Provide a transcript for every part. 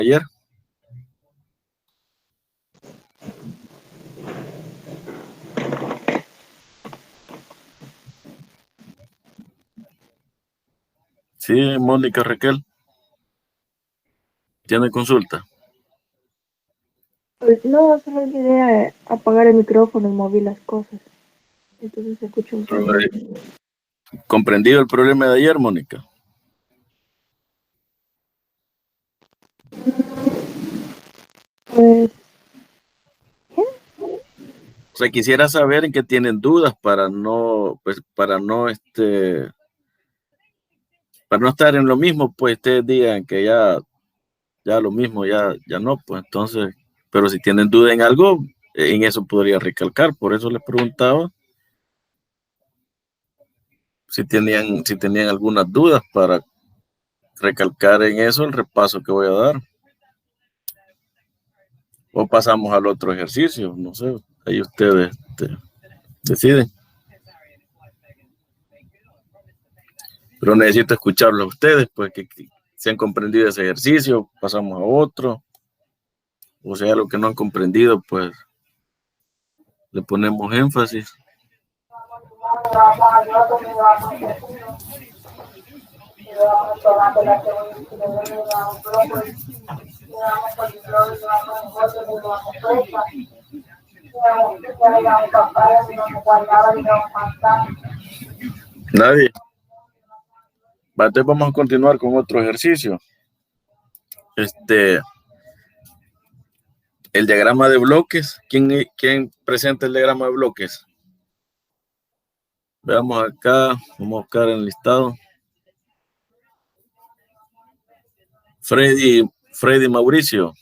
ayer. Sí, Mónica Raquel. ¿Tiene consulta? No, solo olvidé apagar el micrófono y moví las cosas. Entonces se escucha un poco. ¿Comprendido el problema de ayer, Mónica? Pues, ¿qué? O sea, quisiera saber en qué tienen dudas para no estar en lo mismo, pues ustedes digan que ya lo mismo, ya no, pues entonces, pero si tienen duda en algo, en eso podría recalcar, por eso les preguntaba si tenían algunas dudas para recalcar en eso el repaso que voy a dar. O pasamos al otro ejercicio, no sé, ahí ustedes deciden. Pero necesito escucharlo a ustedes, pues que se han comprendido ese ejercicio, pasamos a otro. O sea, lo que no han comprendido, pues le ponemos énfasis. Nadie. Entonces vamos a continuar con otro ejercicio. El diagrama de bloques. ¿Quién presenta el diagrama de bloques? Veamos acá, vamos a buscar en el listado. Freddy Mauricio.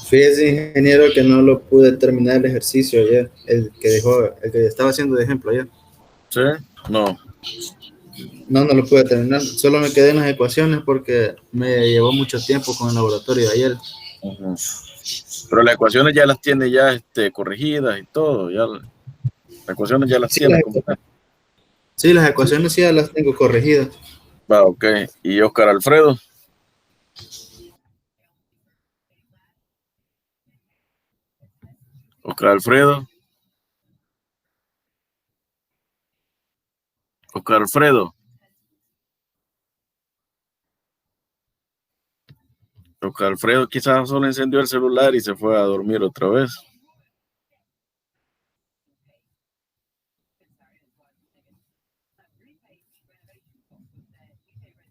Fíjese, ingeniero, que no lo pude terminar el ejercicio ayer, el que estaba haciendo de ejemplo ayer. ¿Sí? No. No lo pude terminar. Solo me quedé en las ecuaciones porque me llevó mucho tiempo con el laboratorio de ayer. Uh-huh. Pero las ecuaciones ya las tiene ya corregidas y todo. Ya, las ecuaciones ya las Sí, tiene. sí, las ecuaciones sí ya las tengo corregidas. Va, ok. ¿Y Oscar Alfredo? Oscar Alfredo. Oscar Alfredo. Oscar Alfredo quizás solo encendió el celular y se fue a dormir otra vez.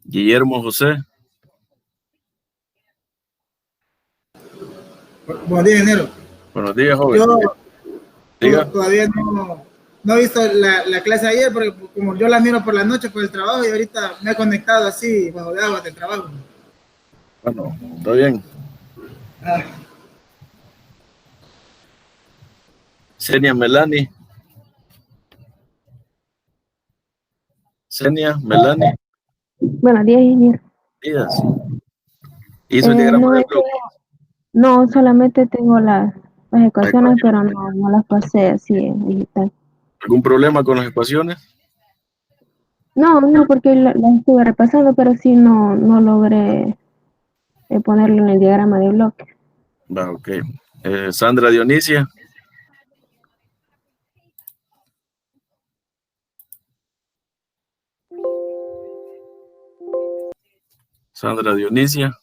Guillermo José. Buenos días, ingeniero. Buenos días, joven. Yo todavía no he visto la clase de ayer, porque como yo la miro por la noche por el trabajo y ahorita me he conectado así bajo de agua del trabajo. Bueno, está bien. Senia Melanie. Senia Melanie. Buenos días, ingeniero. Días. ¿Hizo el diagrama de bloques? No, solamente tengo las ecuaciones, pero no las pasé así en digital. ¿Algún problema con las ecuaciones? No, porque las estuve repasando, pero sí no logré ponerlo en el diagrama de bloque. Va, ok. Sandra Dionisia. Sandra Dionisia.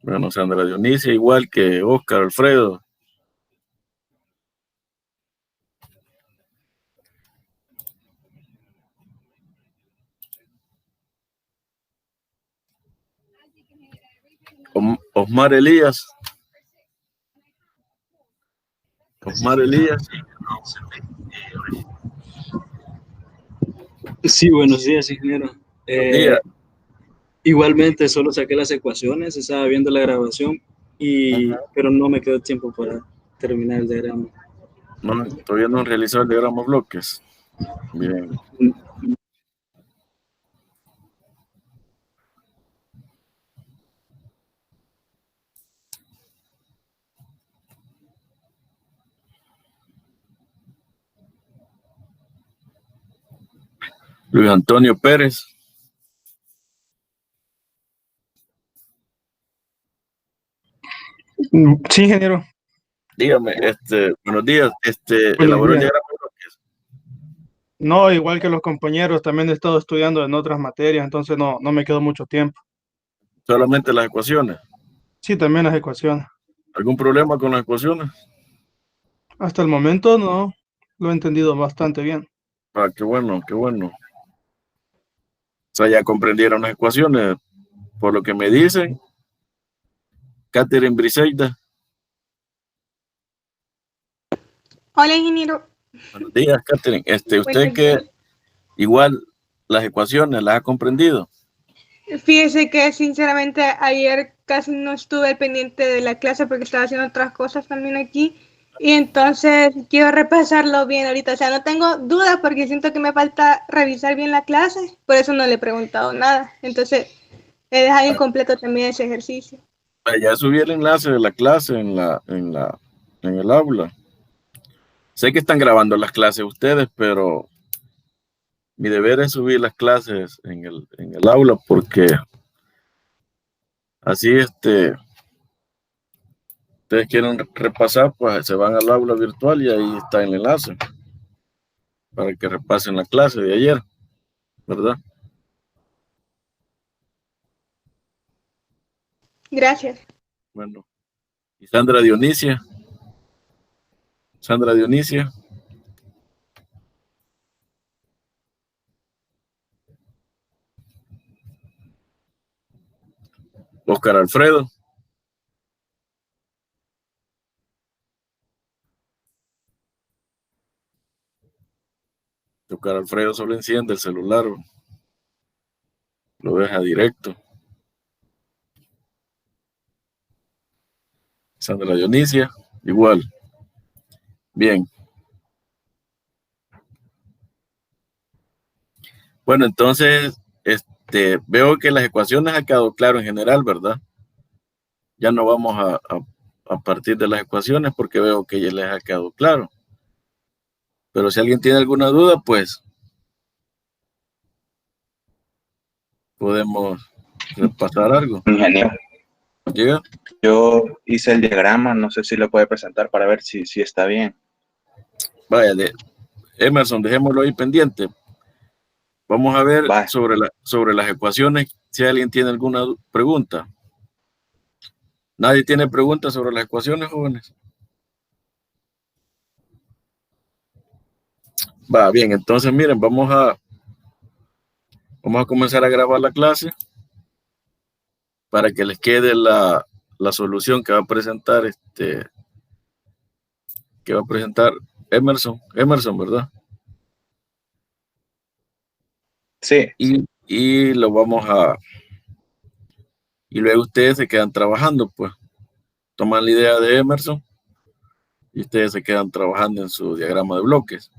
Bueno, Sandra Dionisia, igual que Oscar Alfredo. Osmar Elías. Osmar Elías. Sí, buenos días, ingeniero. Buenos días. Igualmente, solo saqué las ecuaciones, estaba viendo la grabación, pero no me quedó tiempo para terminar el diagrama. No, todavía no han realizado el diagrama bloques. Bien. Luis Antonio Pérez. Sí, ingeniero. Dígame, buenos días, Buenos elaboró el días. diagrama de bloques. No, igual que los compañeros, también he estado estudiando en otras materias, entonces no me quedó mucho tiempo. Solamente las ecuaciones. Sí, también las ecuaciones. ¿Algún problema con las ecuaciones? Hasta el momento no, lo he entendido bastante bien. Ah, qué bueno, qué bueno. O sea, ya comprendieron las ecuaciones, por lo que me dicen. Catherine Briseida. Hola, ingeniero. Buenos días, Catherine. Usted Buenos que días. igual las ecuaciones las ha comprendido. Fíjese que sinceramente ayer casi no estuve al pendiente de la clase porque estaba haciendo otras cosas también aquí. Y entonces quiero repasarlo bien ahorita. O sea, no tengo dudas porque siento que me falta revisar bien la clase. Por eso no le he preguntado nada. Entonces he dejado incompleto también ese ejercicio. Ya subí el enlace de la clase en el aula. Sé que están grabando las clases ustedes, pero mi deber es subir las clases en el aula porque así ustedes quieren repasar, pues se van al aula virtual y ahí está el enlace para que repasen la clase de ayer, ¿verdad? Gracias. Bueno, y Sandra Dionisia. Sandra Dionisia. Oscar Alfredo. Oscar Alfredo solo enciende el celular, lo deja directo. Sandra Dionisia, igual. Bien. Bueno, entonces, veo que las ecuaciones han quedado claro en general, ¿verdad? Ya no vamos a partir de las ecuaciones porque veo que ya les ha quedado claro. Pero si alguien tiene alguna duda, pues podemos repasar algo. Ingeniero, ¿Llega? yo hice el diagrama, no sé si lo puede presentar para ver si está bien. Vaya, Emerson, dejémoslo ahí pendiente. Vamos a ver Vale. sobre las ecuaciones, si alguien tiene alguna pregunta. ¿Nadie tiene preguntas sobre las ecuaciones, jóvenes? Va, bien, entonces miren, vamos a comenzar a grabar la clase para que les quede la solución que va a presentar Emerson, ¿verdad? Sí. Y lo y luego ustedes se quedan trabajando, pues toman la idea de Emerson y ustedes se quedan trabajando en su diagrama de bloques.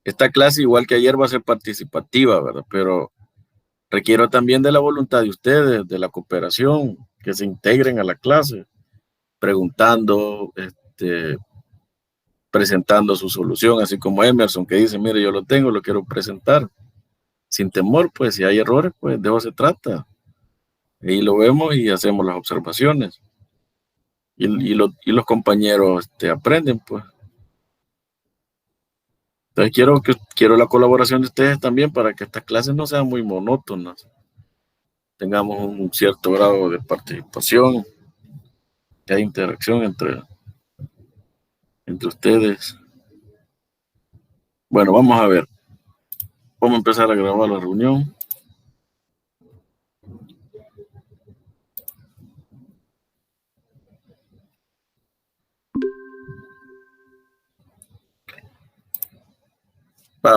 Esta clase, igual que ayer, va a ser participativa, ¿verdad? Pero requiero también de la voluntad de ustedes, de la cooperación, que se integren a la clase, preguntando, presentando su solución, así como Emerson, que dice, mire, yo lo tengo, lo quiero presentar. Sin temor, pues, si hay errores, pues, de eso se trata. Y lo vemos y hacemos las observaciones. Y los compañeros aprenden, pues. Entonces quiero la colaboración de ustedes también para que estas clases no sean muy monótonas. Tengamos un cierto grado de participación, que haya interacción entre ustedes. Bueno, vamos a ver. Vamos a empezar a grabar la reunión.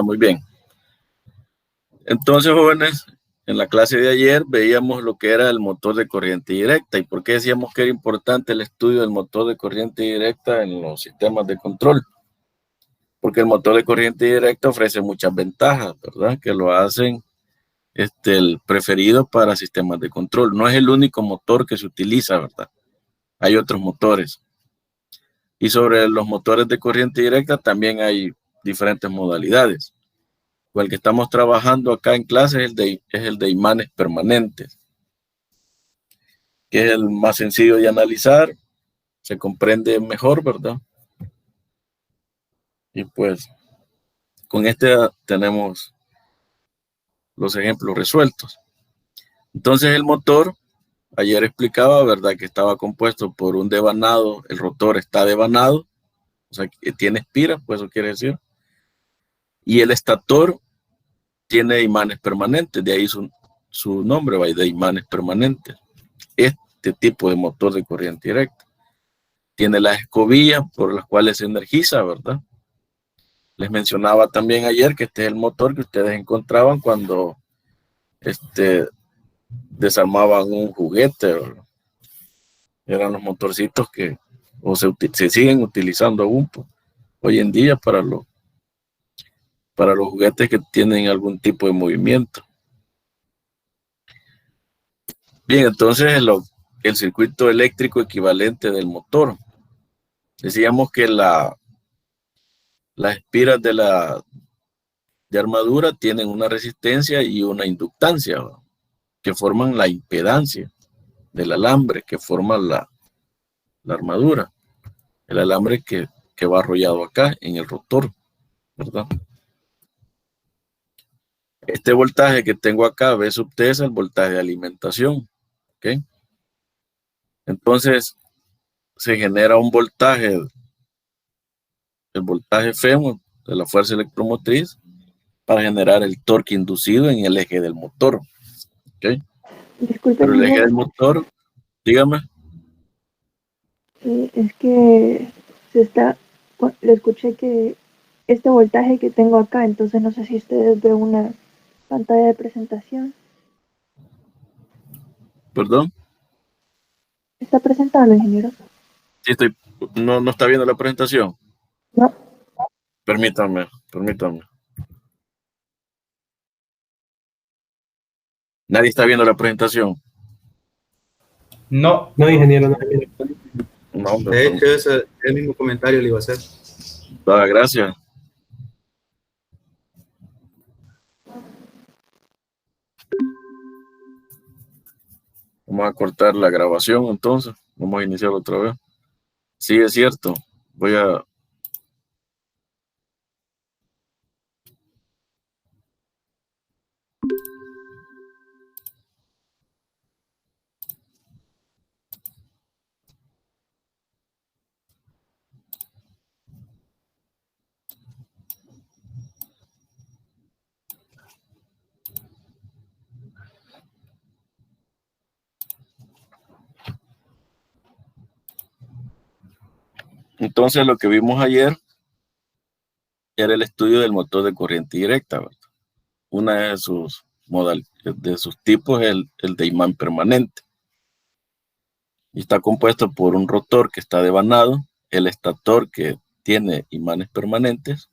Muy bien. Entonces, jóvenes, en la clase de ayer veíamos lo que era el motor de corriente directa. ¿Y por qué decíamos que era importante el estudio del motor de corriente directa en los sistemas de control? Porque el motor de corriente directa ofrece muchas ventajas, ¿verdad? Que lo hacen el preferido para sistemas de control. No es el único motor que se utiliza, ¿verdad? Hay otros motores. Y sobre los motores de corriente directa también hay diferentes modalidades. con el que estamos trabajando acá en clase es el de imanes permanentes, que es el más sencillo de analizar, se comprende mejor, ¿verdad? Y pues con este tenemos los ejemplos resueltos. Entonces el motor, ayer explicaba, ¿verdad? Que estaba compuesto por un devanado, el rotor está devanado, o sea, que tiene espiras, pues eso quiere decir. Y el estator tiene imanes permanentes, de ahí su nombre, va, de imanes permanentes. Este tipo de motor de corriente directa tiene las escobillas por las cuales se energiza, ¿verdad? Les mencionaba también ayer que este es el motor que ustedes encontraban cuando desarmaban un juguete, ¿verdad? Eran los motorcitos que se siguen utilizando aún hoy en día para los juguetes que tienen algún tipo de movimiento. Bien, entonces el circuito eléctrico equivalente del motor. Decíamos que las espiras de armadura tienen una resistencia y una inductancia, ¿verdad? Que forman la impedancia del alambre que forma la armadura. El alambre que va arrollado acá en el rotor, ¿verdad? Este voltaje que tengo acá, V sub T, es el voltaje de alimentación, ¿ok? Entonces, se genera un voltaje, el voltaje FEM de la fuerza electromotriz, para generar el torque inducido en el eje del motor, ¿ok? Disculpe, Pero el eje señor, del motor, dígame. es que le escuché que este voltaje que tengo acá, entonces no sé si ustedes ven una pantalla de presentación. Perdón. ¿Está presentando, ingeniero? Sí, no está viendo la presentación. No. Permítame. Nadie está viendo la presentación. No, ingeniero, no. No, De hecho, ese el mismo comentario le iba a hacer. Gracias. Vamos a cortar la grabación entonces. Vamos a iniciar otra vez. Sí, es cierto. Voy a... Entonces lo que vimos ayer era el estudio del motor de corriente directa, ¿verdad? Una de sus tipos es el de imán permanente. Y está compuesto por un rotor que está devanado, el estator que tiene imanes permanentes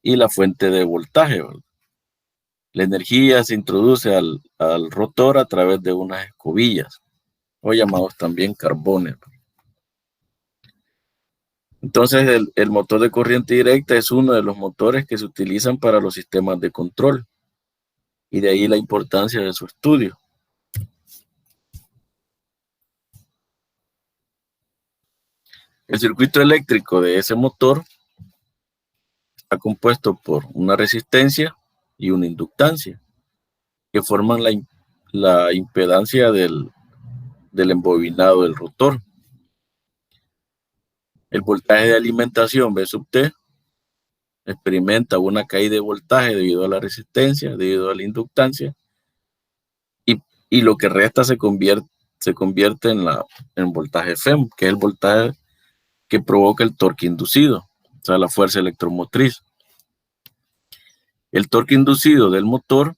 y la fuente de voltaje, ¿verdad? La energía se introduce al rotor a través de unas escobillas, o llamados también carbones. Entonces, el motor de corriente directa es uno de los motores que se utilizan para los sistemas de control, y de ahí la importancia de su estudio. El circuito eléctrico de ese motor está compuesto por una resistencia y una inductancia, que forman la impedancia del embobinado del rotor. El voltaje de alimentación V sub T experimenta una caída de voltaje debido a la resistencia, debido a la inductancia, y lo que resta se convierte en voltaje FEM, que es el voltaje que provoca el torque inducido, o sea, la fuerza electromotriz. El torque inducido del motor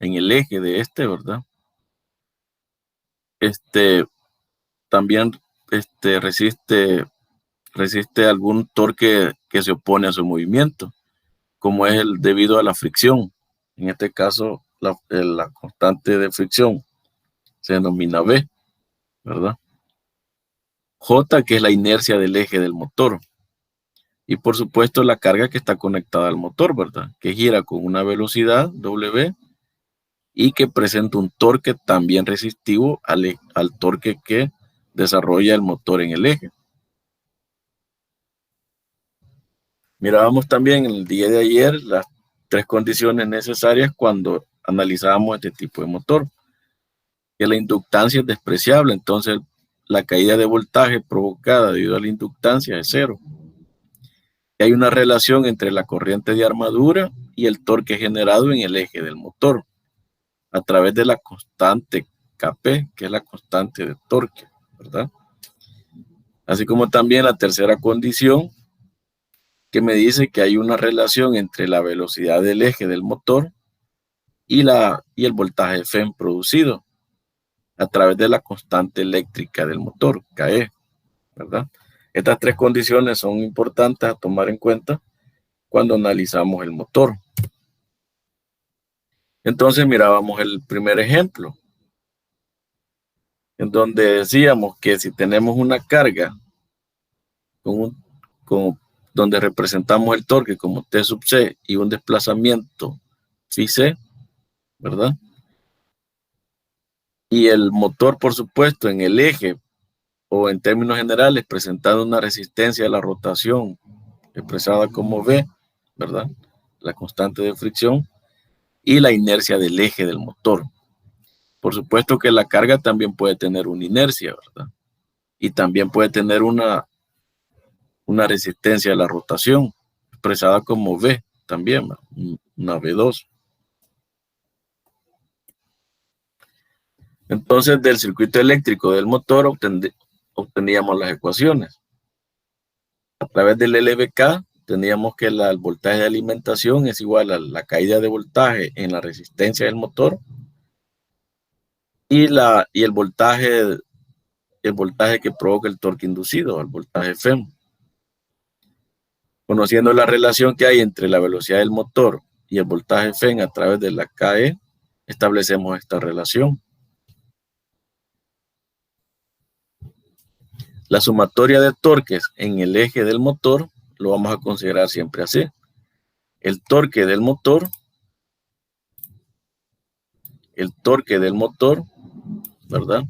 en el eje de ¿verdad? También resiste algún torque que se opone a su movimiento, como es debido a la fricción. En este caso, la constante de fricción se denomina V, ¿verdad? J, que es la inercia del eje del motor. Y por supuesto la carga que está conectada al motor, ¿verdad? Que gira con una velocidad W y que presenta un torque también resistivo al torque que desarrolla el motor en el eje. Mirábamos también el día de ayer las 3 condiciones necesarias cuando analizábamos este tipo de motor. Que la inductancia es despreciable, entonces la caída de voltaje provocada debido a la inductancia es 0. Que hay una relación entre la corriente de armadura y el torque generado en el eje del motor a través de la constante Kp, que es la constante de torque, ¿verdad? Así como también la tercera condición, que me dice que hay una relación entre la velocidad del eje del motor y el voltaje Fm producido a través de la constante eléctrica del motor, Ke, ¿verdad? Estas 3 condiciones son importantes a tomar en cuenta cuando analizamos el motor. Entonces mirábamos el primer ejemplo, en donde decíamos que si tenemos una carga donde representamos el torque como T sub C y un desplazamiento phi C, ¿verdad? Y el motor, por supuesto, en el eje o en términos generales presentando una resistencia a la rotación expresada como V, ¿verdad? La constante de fricción y la inercia del eje del motor. Por supuesto que la carga también puede tener una inercia, ¿verdad? Y también puede tener una resistencia a la rotación expresada como V también, una V2. Entonces, del circuito eléctrico del motor obteníamos las ecuaciones. A través del LVK teníamos que el voltaje de alimentación es igual a la caída de voltaje en la resistencia del motor y el voltaje que provoca el torque inducido, el voltaje Fm. Conociendo la relación que hay entre la velocidad del motor y el voltaje Fm a través de la Ke, establecemos esta relación. La sumatoria de torques en el eje del motor lo vamos a considerar siempre así. El torque del motor, ¿verdad?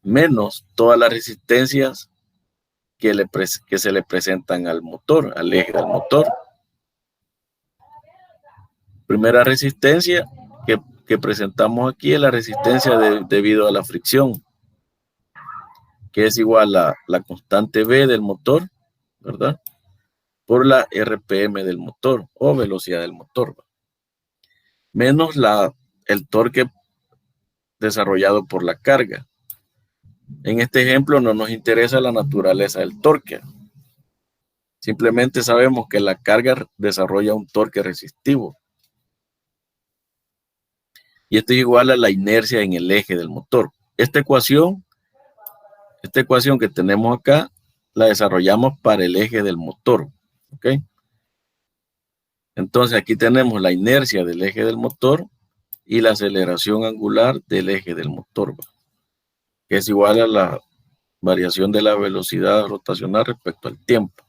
Menos todas las resistencias que se le presentan al motor, al eje del motor. Primera resistencia que presentamos aquí es la resistencia debido a la fricción, que es igual a la constante V del motor, ¿verdad? Por la RPM del motor o velocidad del motor, menos el torque desarrollado por la carga. En este ejemplo no nos interesa la naturaleza del torque. Simplemente sabemos que la carga desarrolla un torque resistivo. Y esto es igual a la inercia en el eje del motor. Esta ecuación que tenemos acá, la desarrollamos para el eje del motor. ¿Ok? Entonces aquí tenemos la inercia del eje del motor y la aceleración angular del eje del motor, que es igual a la variación de la velocidad rotacional respecto al tiempo.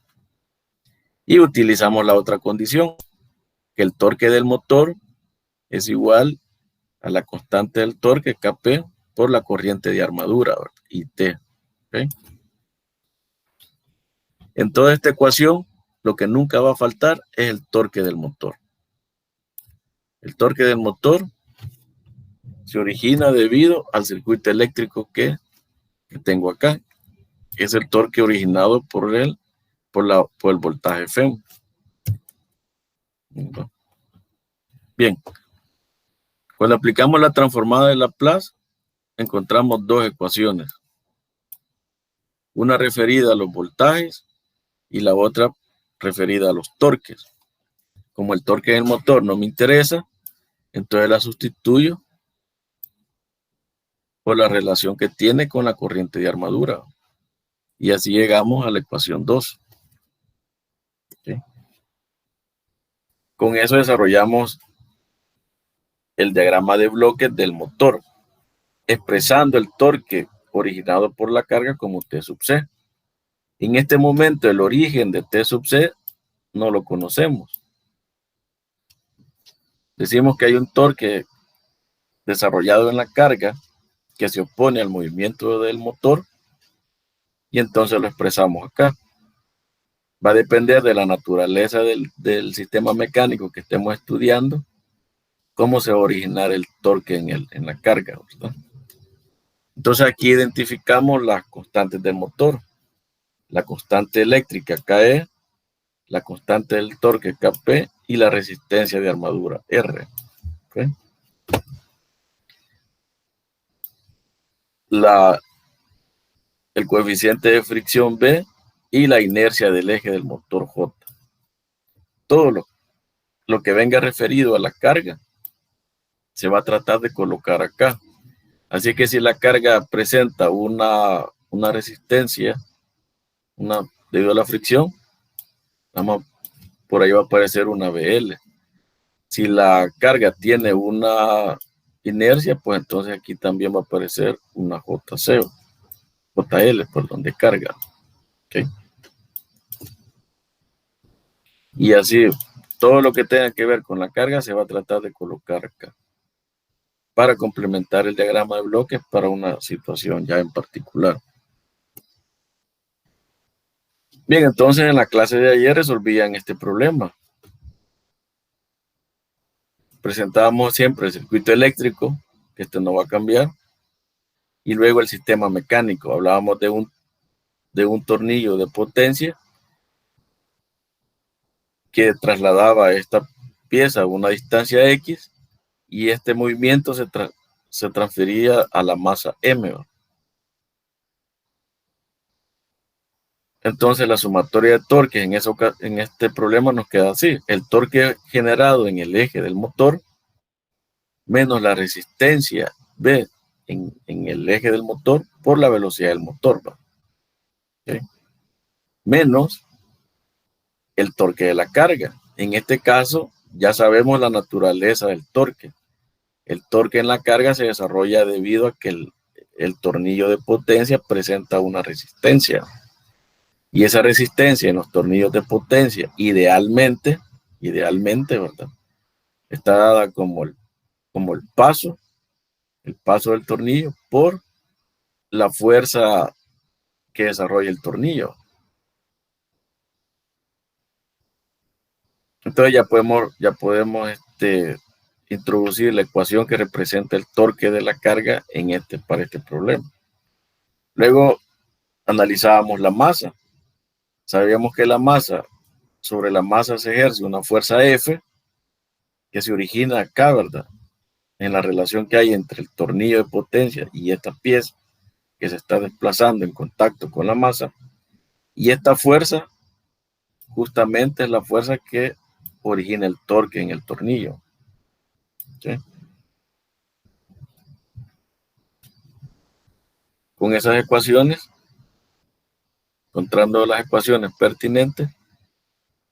Y utilizamos la otra condición, que el torque del motor es igual a la constante del torque, Kp, por la corriente de armadura, IT. ¿Okay? En toda esta ecuación, lo que nunca va a faltar es el torque del motor. El torque del motor se origina debido al circuito eléctrico que tengo acá. Es el torque originado por el voltaje Fm. Bien. Cuando aplicamos la transformada de Laplace, encontramos 2 ecuaciones. Una referida a los voltajes y la otra referida a los torques. Como el torque del motor no me interesa, entonces la sustituyo por la relación que tiene con la corriente de armadura. Y así llegamos a la ecuación 2. ¿Okay? Con eso desarrollamos el diagrama de bloques del motor, expresando el torque originado por la carga como T sub C. En este momento el origen de T sub C no lo conocemos. Decimos que hay un torque desarrollado en la carga que se opone al movimiento del motor y entonces lo expresamos acá. Va a depender de la naturaleza del sistema mecánico que estemos estudiando, cómo se va a originar el torque en la carga, ¿verdad? Entonces aquí identificamos las constantes del motor. La constante eléctrica KE, la constante del torque KP y la resistencia de armadura R. ¿Okay? El coeficiente de fricción B y la inercia del eje del motor J. Todo lo que venga referido a la carga se va a tratar de colocar acá. Así que si la carga presenta una resistencia, debido a la fricción, por ahí va a aparecer una BL. Si la carga tiene una inercia, pues entonces aquí también va a aparecer una JL, perdón, de carga. ¿Okay? Y así, todo lo que tenga que ver con la carga se va a tratar de colocar acá para complementar el diagrama de bloques para una situación ya en particular. Bien, entonces en la clase de ayer resolvían este problema. Presentábamos siempre el circuito eléctrico, que este no va a cambiar, y luego el sistema mecánico. Hablábamos de un tornillo de potencia que trasladaba esta pieza a una distancia X y este movimiento se transfería a la masa M. Entonces la sumatoria de torques en este problema nos queda así. El torque generado en el eje del motor menos la resistencia B en el eje del motor por la velocidad del motor. ¿Okay? Menos el torque de la carga. En este caso ya sabemos la naturaleza del torque. El torque en la carga se desarrolla debido a que el tornillo de potencia presenta una resistencia. Y esa resistencia en los tornillos de potencia, idealmente, ¿verdad? Está dada como el paso del tornillo por la fuerza que desarrolla el tornillo. Entonces ya podemos introducir la ecuación que representa el torque de la carga para este problema. Luego analizábamos la masa. Sabíamos que sobre la masa se ejerce una fuerza F que se origina acá, ¿verdad? En la relación que hay entre el tornillo de potencia y esta pieza que se está desplazando en contacto con la masa. Y esta fuerza justamente es la fuerza que origina el torque en el tornillo. ¿Sí? Con esas ecuaciones, encontrando las ecuaciones pertinentes,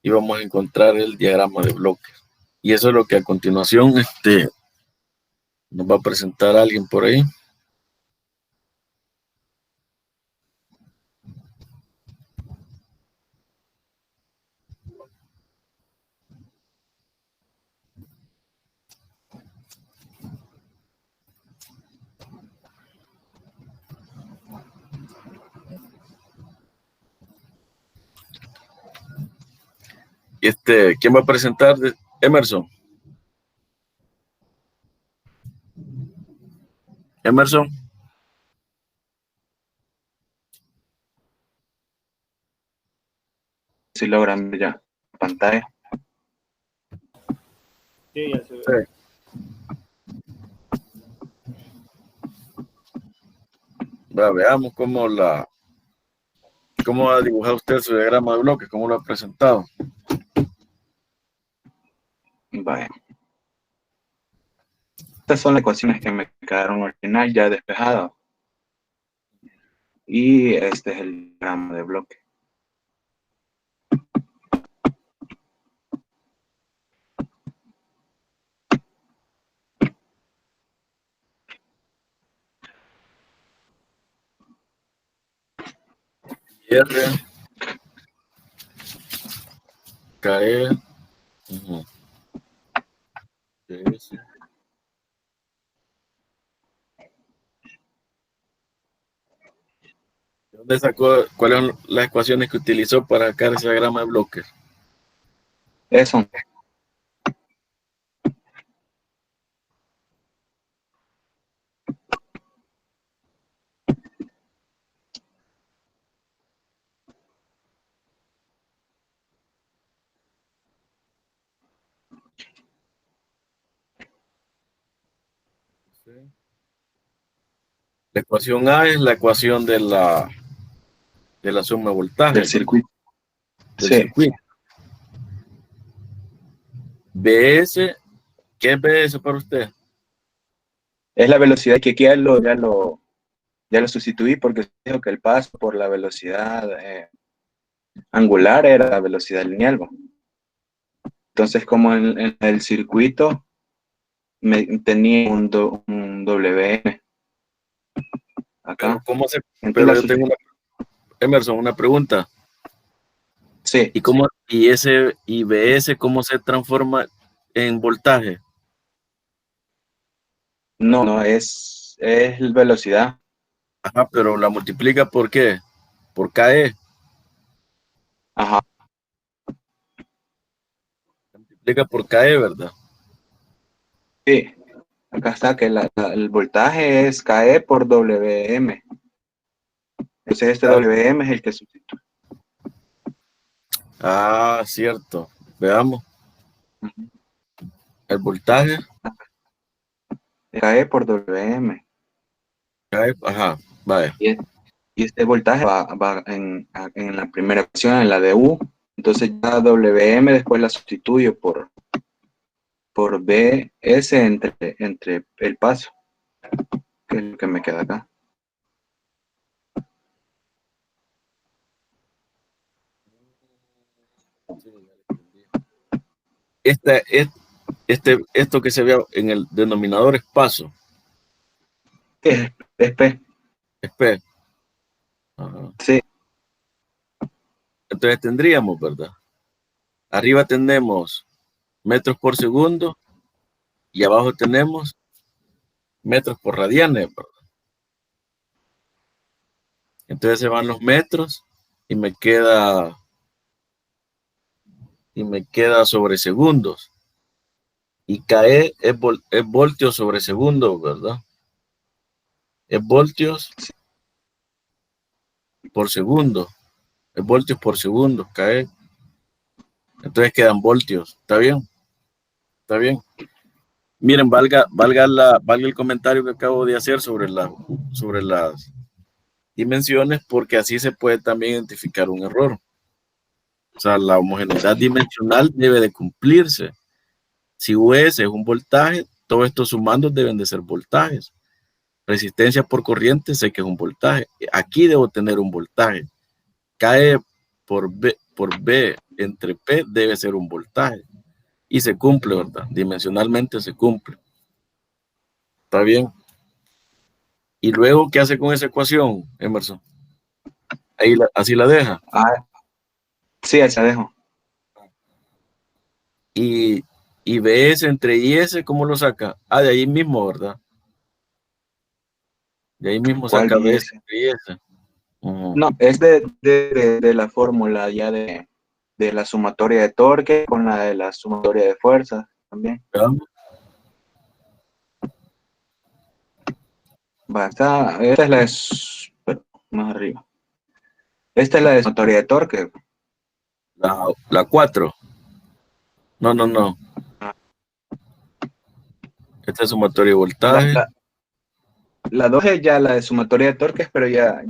íbamos a encontrar el diagrama de bloques. Y eso es lo que a continuación nos va a presentar alguien por ahí. ¿Quién va a presentar? Emerson. Emerson. Si logran ver ya pantalla. Sí, ya se ve. Veamos cómo va a dibujar usted su diagrama de bloques, cómo lo ha presentado. Vaya. Estas son las ecuaciones que me quedaron original ya despejado. Y este es el diagrama de bloque. R KE. Ujú. BS. ¿De dónde sacó, cuáles son las ecuaciones que utilizó para sacar ese diagrama de bloques? Eso. La ecuación A es la ecuación de la suma de voltaje Del circuito. del Sí. circuito. BS, ¿qué es BS para usted? Es la velocidad que aquí ya lo sustituí porque dijo que el paso por la velocidad angular era la velocidad lineal. ¿No? Entonces, como en el circuito tenía un WM acá. Pero yo tengo Emerson, una pregunta. Sí. ¿Y BS cómo se transforma en voltaje? No, es velocidad. Ajá, pero la multiplica ¿por qué? Por KE. Ajá. La multiplica por KE, ¿verdad? Sí. Acá está que el voltaje es KE por WM. Entonces este WM es el que sustituye. Ah, cierto. Veamos. El voltaje. KE por WM. KE, ajá, vale. Y este voltaje va en la primera ecuación, en la de U. Entonces ya WM después la sustituyo por BS entre el paso, que es lo que me queda acá. Esto que se ve en el denominador es paso. Es P. Es P. Ajá. Sí. Entonces tendríamos, ¿verdad? Arriba tenemos metros por segundo y abajo tenemos metros por radianes, ¿verdad? Entonces se van los metros y me queda sobre segundos. Y KE es voltios sobre segundo, ¿verdad? Es voltios por segundo. Es voltios por segundo, KE. Entonces quedan voltios. ¿Está bien? ¿Está bien? Miren, valga el comentario que acabo de hacer sobre las dimensiones, porque así se puede también identificar un error. O sea, la homogeneidad dimensional debe de cumplirse. Si US es un voltaje, todos estos sumandos deben de ser voltajes. Resistencia por corriente sé que es un voltaje. Aquí debo tener un voltaje. KE por B entre P debe ser un voltaje. Y se cumple, ¿verdad? Dimensionalmente se cumple. ¿Está bien? ¿Y luego qué hace con esa ecuación, Emerson? Así la deja. Sí, así la dejo. Y BS entre IS, ¿cómo lo saca? De ahí mismo, ¿verdad? De ahí mismo saca BS entre IS. No, es de la fórmula ya de la sumatoria de torque con la de la sumatoria de fuerza también. Esta es la de, más arriba. Esta es la de sumatoria de torque. La 4. No. Esta es sumatoria de voltaje. La 2 es ya la de sumatoria de torques, pero ya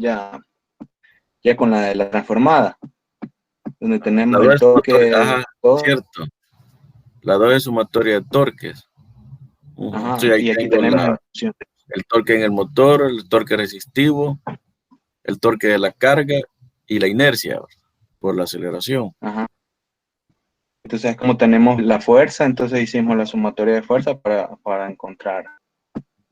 con la de la transformada. Donde tenemos el torque. Ajá, cierto. La 2 es sumatoria de torques. Ajá, Sí, ahí y aquí tengo tenemos el torque en el motor, el torque resistivo, el torque de la carga y la inercia por la aceleración. Ajá. Entonces, como tenemos la fuerza, entonces hicimos la sumatoria de fuerza para encontrar,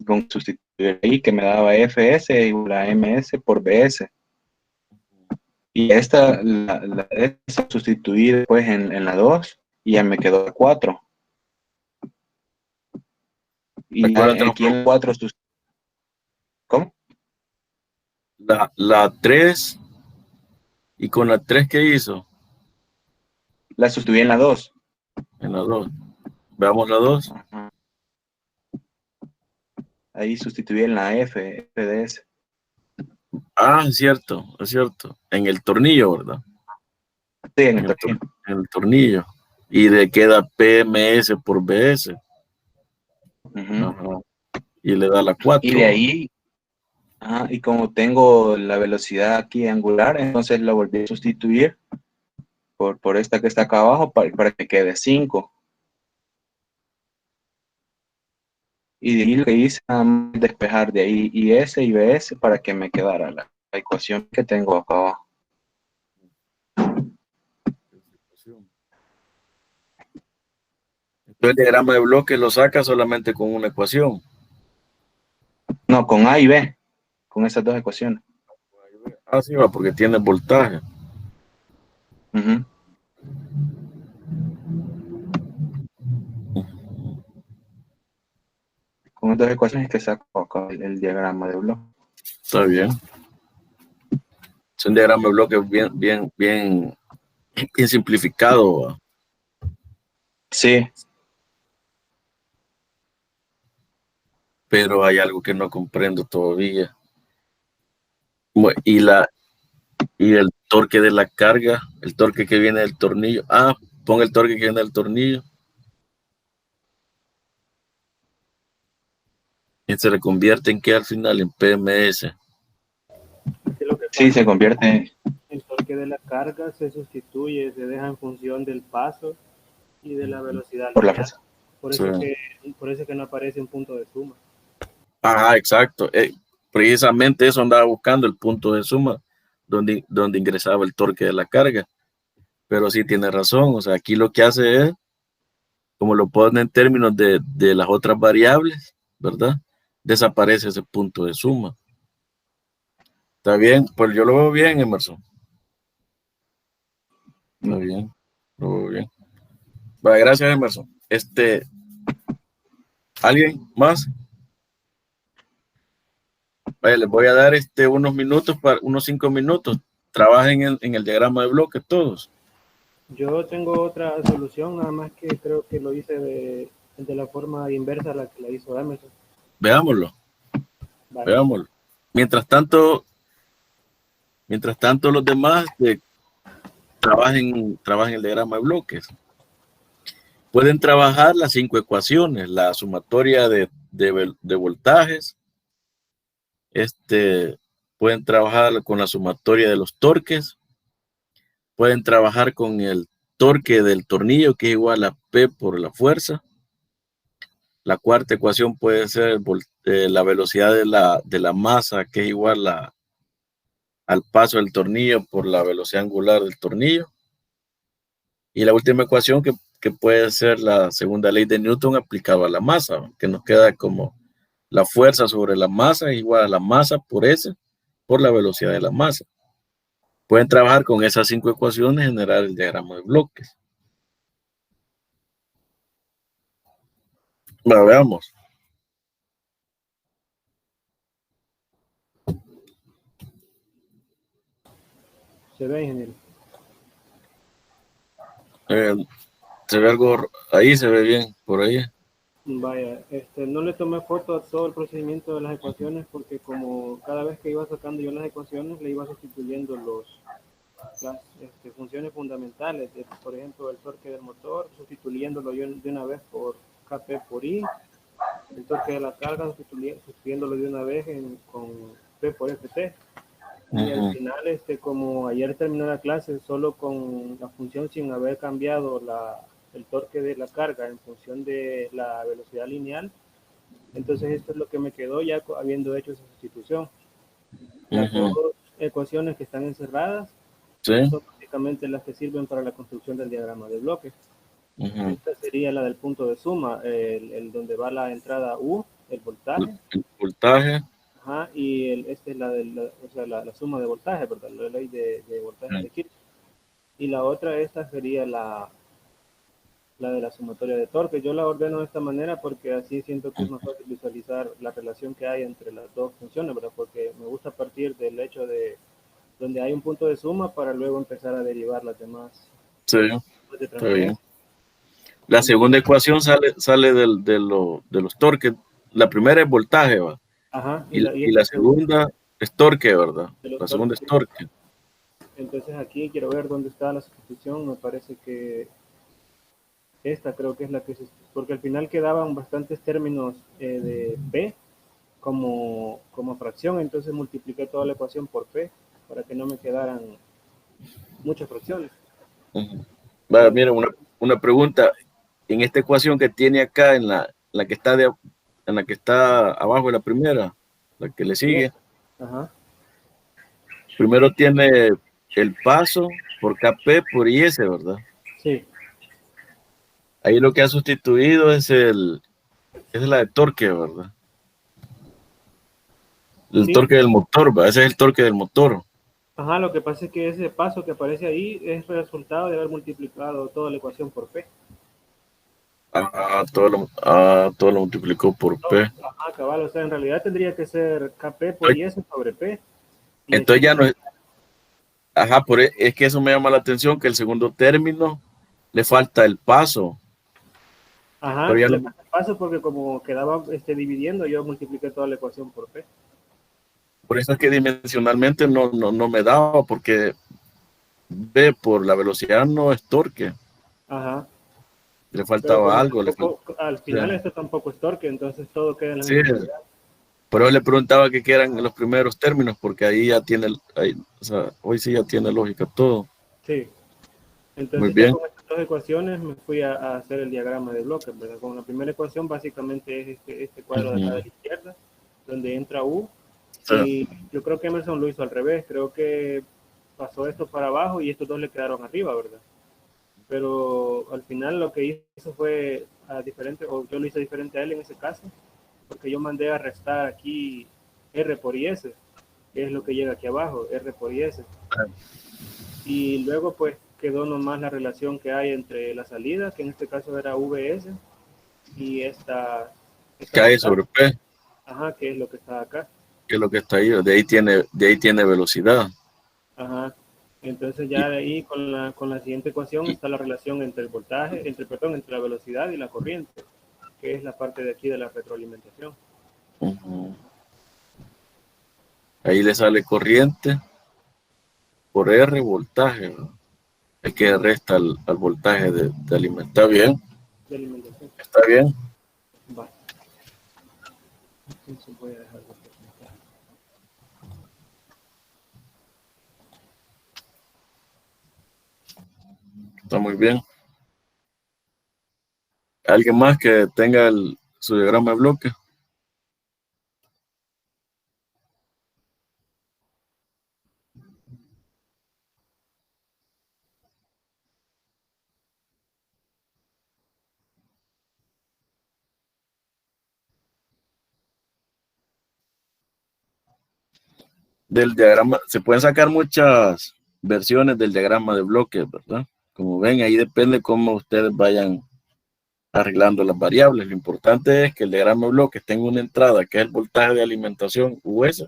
con sustituir ahí, que me daba FS igual a MS por BS. Y esta esta sustituí después en la 2 y ya me quedó 4. Y ya Recuérdate, aquí en 4, ¿cómo? la 3, y con la 3, ¿qué hizo? La sustituí en la 2. En la 2. Veamos la 2. Ajá. Ahí sustituí en la F, FDS. Ah, es cierto, es cierto. En el tornillo, ¿verdad? Sí, En el tornillo. Y le queda PMS por BS. Uh-huh. Ajá. Y le da la 4. Y de ahí, y como tengo la velocidad aquí angular, entonces la volví a sustituir por esta que está acá abajo para que quede 5. Y de ahí lo que hice es despejar de ahí IS y BS para que me quedara la ecuación que tengo acá abajo. Entonces el diagrama de bloque lo saca solamente con una ecuación. No, con A y B, con esas dos ecuaciones. Ah, sí, va, porque tiene voltaje. Uh-huh. Con estas dos ecuaciones que saco acá el diagrama de bloque. Está bien. Es un diagrama de bloque bien simplificado, ¿va? Sí. Pero hay algo que no comprendo todavía. Y el torque de la carga, el torque que viene del tornillo. Ah, pon el torque que viene del tornillo. Y se le convierte en qué al final, en PMS. Sí, se convierte. El torque de la carga se sustituye, se deja en función del paso y de la velocidad. Por la fuerza. Por eso que no aparece un punto de suma. Ah, exacto. Precisamente eso andaba buscando, el punto de suma, donde ingresaba el torque de la carga. Pero sí tiene razón. O sea, aquí lo que hace es, como lo pone en términos de las otras variables, ¿verdad? Desaparece ese punto de suma. Está bien, pues yo lo veo bien, Emerson. Está bien, lo veo bien. Vale, gracias, Emerson. ¿Alguien más? Vale, les voy a dar unos minutos, unos 5 minutos. Trabajen en el diagrama de bloque todos. Yo tengo otra solución, nada más que creo que lo hice de la forma inversa a la que la hizo Emerson. Veámoslo. Vale. Veámoslo. Mientras tanto, los demás trabajen el diagrama de bloques. Pueden trabajar las 5 ecuaciones, la sumatoria de voltajes. Pueden trabajar con la sumatoria de los torques. Pueden trabajar con el torque del tornillo, que es igual a P por la fuerza. La cuarta ecuación puede ser la velocidad de la masa, que es igual al paso del tornillo por la velocidad angular del tornillo. Y la última ecuación que puede ser la segunda ley de Newton aplicada a la masa, que nos queda como la fuerza sobre la masa es igual a la masa por S por la velocidad de la masa. Pueden trabajar con esas 5 ecuaciones y generar el diagrama de bloques. Bueno, veamos. ¿Se ve, ingeniero? Se ve algo, ahí se ve bien, por ahí. Vaya, no le tomé foto a todo el procedimiento de las ecuaciones porque como cada vez que iba sacando yo las ecuaciones le iba sustituyendo las funciones fundamentales, por ejemplo el torque del motor, sustituyéndolo yo de una vez por Kp por I, el torque de la carga sustituyéndolo de una vez con P por Ft. Y al final, como ayer terminó la clase solo con la función sin haber cambiado el torque de la carga en función de la velocidad lineal, entonces esto es lo que me quedó ya habiendo hecho esa sustitución. Las dos ecuaciones que están encerradas son básicamente las que sirven para la construcción del diagrama de bloques. Esta sería la del punto de suma, el donde va la entrada U, el voltaje. El voltaje. Ajá, y esta es o sea, la suma de voltaje, ¿verdad? La ley de voltaje de Kirchhoff. Y la otra, esta sería la de la sumatoria de torque. Yo la ordeno de esta manera porque así siento que es más fácil visualizar la relación que hay entre las dos funciones, ¿verdad? Porque me gusta partir del hecho de donde hay un punto de suma para luego empezar a derivar las demás. Sí, De está bien. transferencia. La segunda ecuación sale de los torques. La primera es voltaje, ¿va? Ajá, Y esta la segunda es torque, ¿verdad? de los La segunda es torques. torque. Entonces aquí quiero ver dónde está la sustitución. Me parece que esta creo que es la que porque al final quedaban bastantes términos de P como fracción, entonces multipliqué toda la ecuación por P para que no me quedaran muchas fracciones. Va, mira, una pregunta. En esta ecuación que tiene acá, en la que está en la que está abajo de la primera, la que le sigue, Ajá. primero tiene el paso por KP por IS, ¿verdad? Sí. Ahí lo que ha sustituido es la de torque, ¿verdad? El Sí. torque del motor, ¿va? Ese es el torque del motor. Ajá, lo que pasa es que ese paso que aparece ahí es resultado de haber multiplicado toda la ecuación por P. Todo lo multiplicó por P. Ajá, cabal, o sea, en realidad tendría que ser KP por IS sobre P. Y Entonces aquí, ya no es. Ajá, es que eso me llama la atención, que el segundo término le falta el paso. ajá, Pero ya le no, pasa el paso porque como quedaba dividiendo, yo multipliqué toda la ecuación por P. por eso es que dimensionalmente no me daba, porque B por la velocidad no es torque. Ajá. Le Pero faltaba como algo. tampoco, al final Sí, esto tampoco es torque, entonces todo queda en la sí, misma unidad. pero le preguntaba que qué eran los primeros términos, porque ahí ya tiene, o sea, hoy sí ya tiene lógica todo. Sí. Muy Entonces ya bien. con estas dos ecuaciones me fui a hacer el diagrama de bloques, ¿verdad? Con la primera ecuación básicamente es este cuadro de acá de la izquierda, donde entra U, Sí. y yo creo que Emerson lo hizo al revés, creo que pasó esto para abajo y estos dos le quedaron arriba, ¿verdad? Pero al final lo que hizo fue diferente, o yo lo hice diferente a él en ese caso, porque yo mandé a restar aquí R por IS, que es lo que llega aquí abajo, R por IS. Y luego pues quedó nomás la relación que hay entre la salida, que en este caso era VS, y esta Cae constante, sobre P, ajá, que es lo que está acá. que es lo que está ahí. De ahí tiene velocidad. Ajá. Entonces ya de ahí con la siguiente ecuación está la relación entre el voltaje, entre la velocidad y la corriente, que es la parte de aquí de la retroalimentación. Ahí le sale corriente por R voltaje, ¿no? El que resta al voltaje de alimentar. Bien, De alimentación. está bien. Va. Entonces voy a dejar de presentar. Está muy bien. ¿Alguien más que tenga su diagrama de bloque? Del diagrama, se pueden sacar muchas versiones del diagrama de bloques, ¿verdad? Como ven, ahí depende cómo ustedes vayan arreglando las variables. Lo importante es que el diagrama de bloques tenga una entrada, que es el voltaje de alimentación US,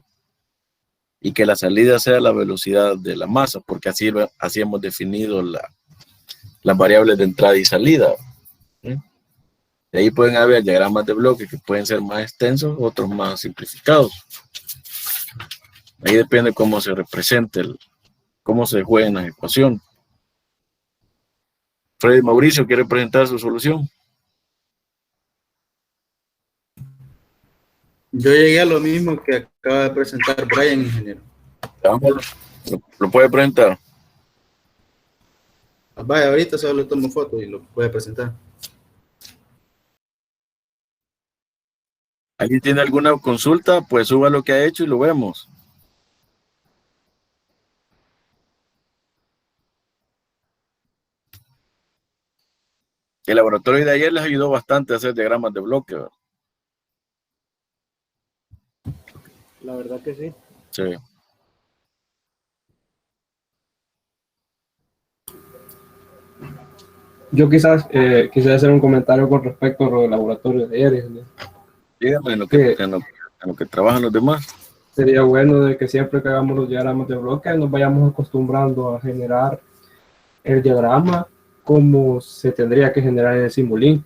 y que la salida sea la velocidad de la masa, porque así hemos definido las variables de entrada y salida. ¿Sí? De ahí pueden haber diagramas de bloques que pueden ser más extensos, otros más simplificados. Ahí depende cómo se represente, cómo se juegue en la ecuación. Freddy Mauricio quiere presentar su solución. Yo llegué a lo mismo que acaba de presentar Brian, ingeniero. Lo puede presentar. Vaya, ahorita solo le tomo foto y lo voy a presentar. ¿Alguien tiene alguna consulta? Pues suba lo que ha hecho y lo vemos. El laboratorio de ayer les ayudó bastante a hacer diagramas de bloque, ¿verdad? La verdad que sí. Sí. Yo quizás quisiera hacer un comentario con respecto a los laboratorios de ayer. Dígame en lo Que en lo que trabajan los demás. sería bueno de que siempre que hagamos los diagramas de bloque nos vayamos acostumbrando a generar el diagrama como se tendría que generar en el Simulink,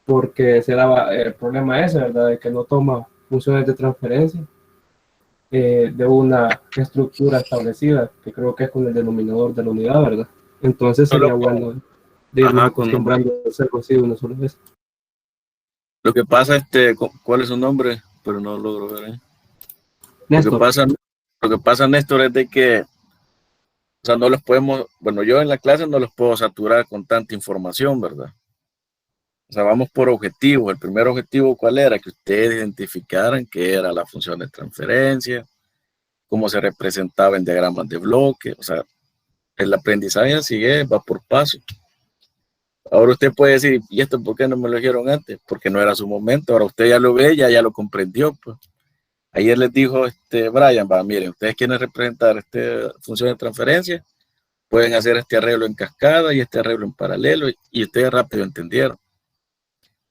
porque se daba el problema ese, ¿verdad? De que no toma funciones de transferencia de una estructura establecida, que creo que es con el denominador de la unidad, ¿verdad? Entonces sería bueno de irnos Ajá, acostumbrando a hacerlo así de una sola vez. Lo que pasa, ¿cuál es su nombre? Pero no logro ver. Lo Néstor. que pasa, Néstor, es de que, o sea, no los podemos, bueno, yo en la clase no los puedo saturar con tanta información, ¿verdad? O sea, vamos por objetivos. El primer objetivo, ¿cuál era? Que ustedes identificaran qué era la función de transferencia, cómo se representaba en diagramas de bloque. O sea, el aprendizaje así va por paso. Ahora usted puede decir, ¿y esto por qué no me lo dijeron antes? Porque no era su momento. Ahora usted ya lo ve, ya lo comprendió, pues. Ayer les dijo Brian, miren, ustedes quieren representar esta función de transferencia, pueden hacer este arreglo en cascada y este arreglo en paralelo, y ustedes rápido entendieron.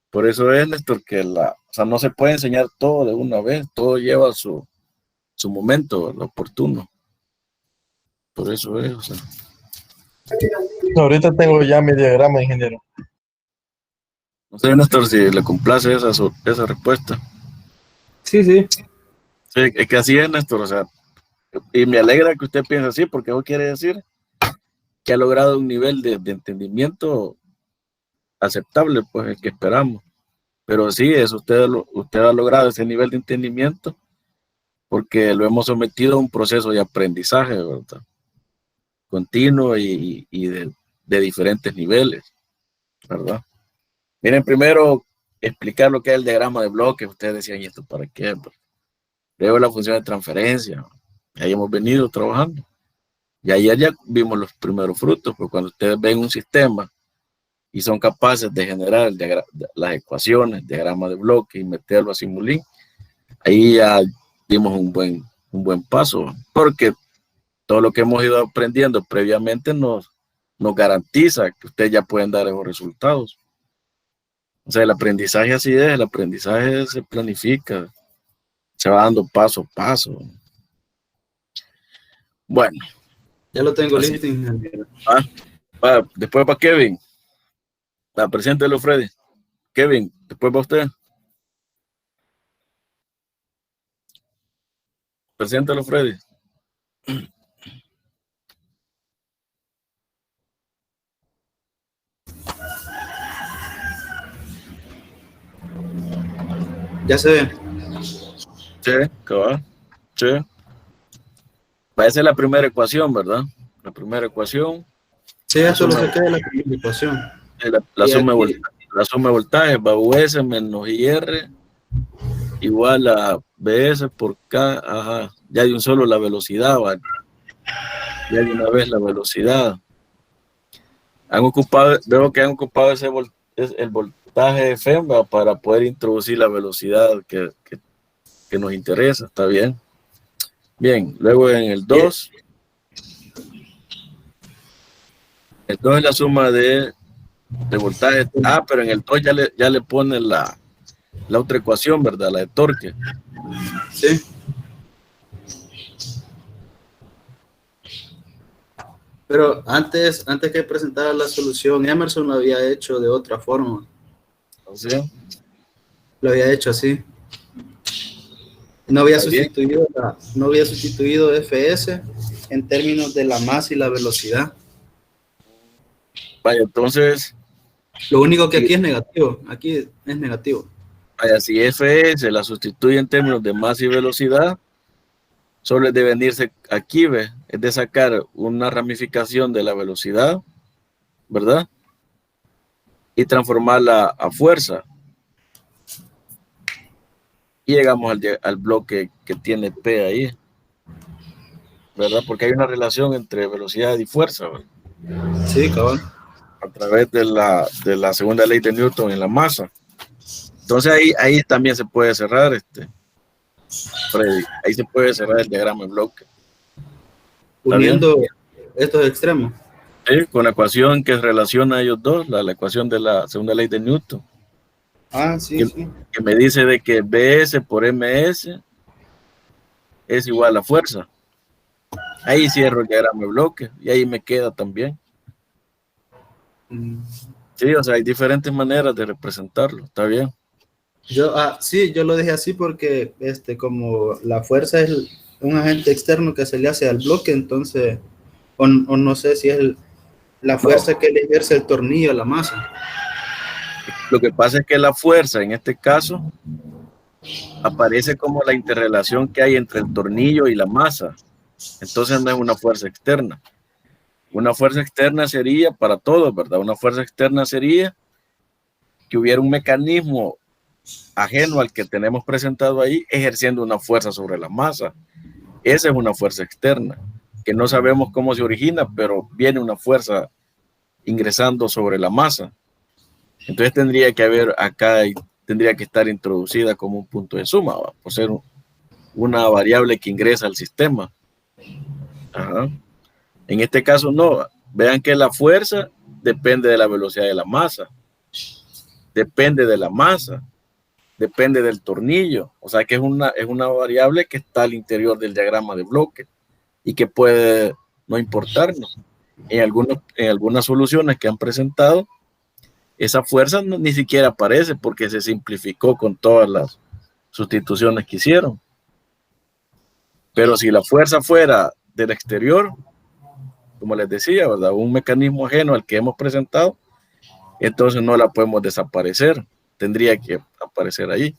Por eso es, Néstor, que o sea, no se puede enseñar todo de una vez, todo lleva su momento, lo oportuno. Por eso es, o sea. Ahorita tengo ya mi diagrama, ingeniero. No sé, Néstor, si le complace esa respuesta. Sí. Sí, es que así es, Néstor, o sea, y me alegra que usted piense así, porque eso quiere decir que ha logrado un nivel de entendimiento aceptable, pues el que esperamos. Pero sí, usted ha logrado ese nivel de entendimiento porque lo hemos sometido a un proceso de aprendizaje, ¿verdad? Continuo y de diferentes niveles, ¿verdad? Miren, primero explicar lo que es el diagrama de bloques. Ustedes decían, ¿y esto para qué? Luego la función de transferencia. Ahí hemos venido trabajando. Y ayer ya vimos los primeros frutos, pues cuando ustedes ven un sistema y son capaces de generar las ecuaciones, diagrama de bloque y meterlo a Simulink, ahí ya dimos un buen paso, porque todo lo que hemos ido aprendiendo previamente nos garantiza que ustedes ya pueden dar esos resultados. O sea, el aprendizaje así es, el aprendizaje se planifica, se va dando paso a paso. Bueno. Ya lo tengo así. listo, ingeniero. Después para Kevin. Preséntelo, Freddy. Kevin, después va usted. Preséntelo, Freddy. Ya se ve. Sí, cabal. Sí. Va a ser la primera ecuación, ¿verdad? La primera ecuación. Sí, eso lo saqué de la primera ecuación. La suma de voltaje va US menos IR igual a BS por K. Ajá. Ya de un solo la velocidad, ¿vale? Ya de una vez la velocidad. Veo que han ocupado el voltaje de FEM para poder introducir la velocidad que nos interesa. Está bien. Bien, luego en el 2. El 2 es la suma de voltaje. Pero en el 2 ya le pone la otra ecuación, ¿verdad? La de torque. Sí. Pero antes que presentara la solución, Emerson lo había hecho de otra forma. ¿Sí? Lo había hecho así. No había sustituido FS en términos de la masa y la velocidad. Vaya, entonces. Lo único que aquí es negativo. Aquí es negativo. Vaya, si FS la sustituye en términos de masa y velocidad, solo es de venirse aquí, ¿ve? Es de sacar una ramificación de la velocidad, ¿verdad? Y transformarla a fuerza. Y llegamos al bloque que tiene P ahí, ¿verdad? Porque hay una relación entre velocidad y fuerza, ¿verdad? Sí, cabrón. A través de la segunda ley de Newton en la masa. Entonces ahí también se puede cerrar Freddy, ahí se puede cerrar el diagrama de bloque. Uniendo estos extremos. Sí, con la ecuación que relaciona a ellos dos, la ecuación de la segunda ley de Newton. Ah, sí, que, sí. que me dice de que BS por MS es igual a fuerza. Ahí cierro el diagrama de bloque y ahí me queda también. Sí, o sea, hay diferentes maneras de representarlo, está bien. Sí, yo lo dejé así porque como la fuerza es un agente externo que se le hace al bloque, entonces, o no sé si es la fuerza que le ejerce el tornillo a la masa. Lo que pasa es que la fuerza, en este caso, aparece como la interrelación que hay entre el tornillo y la masa. Entonces no es una fuerza externa. Una fuerza externa sería para todos, ¿verdad? Una fuerza externa sería que hubiera un mecanismo ajeno al que tenemos presentado ahí, ejerciendo una fuerza sobre la masa. Esa es una fuerza externa, que no sabemos cómo se origina, pero viene una fuerza ingresando sobre la masa. Entonces tendría que haber acá, tendría que estar introducida como un punto de suma, ¿va? Por ser una variable que ingresa al sistema. Ajá. En este caso no, vean que la fuerza depende de la velocidad de la masa, depende de la masa, depende del tornillo, o sea que es una variable que está al interior del diagrama de bloque y que puede no importarnos. En algunas soluciones que han presentado, esa fuerza ni siquiera aparece porque se simplificó con todas las sustituciones que hicieron. Pero si la fuerza fuera del exterior, como les decía, ¿verdad? Un mecanismo ajeno al que hemos presentado, entonces no la podemos desaparecer, tendría que aparecer ahí.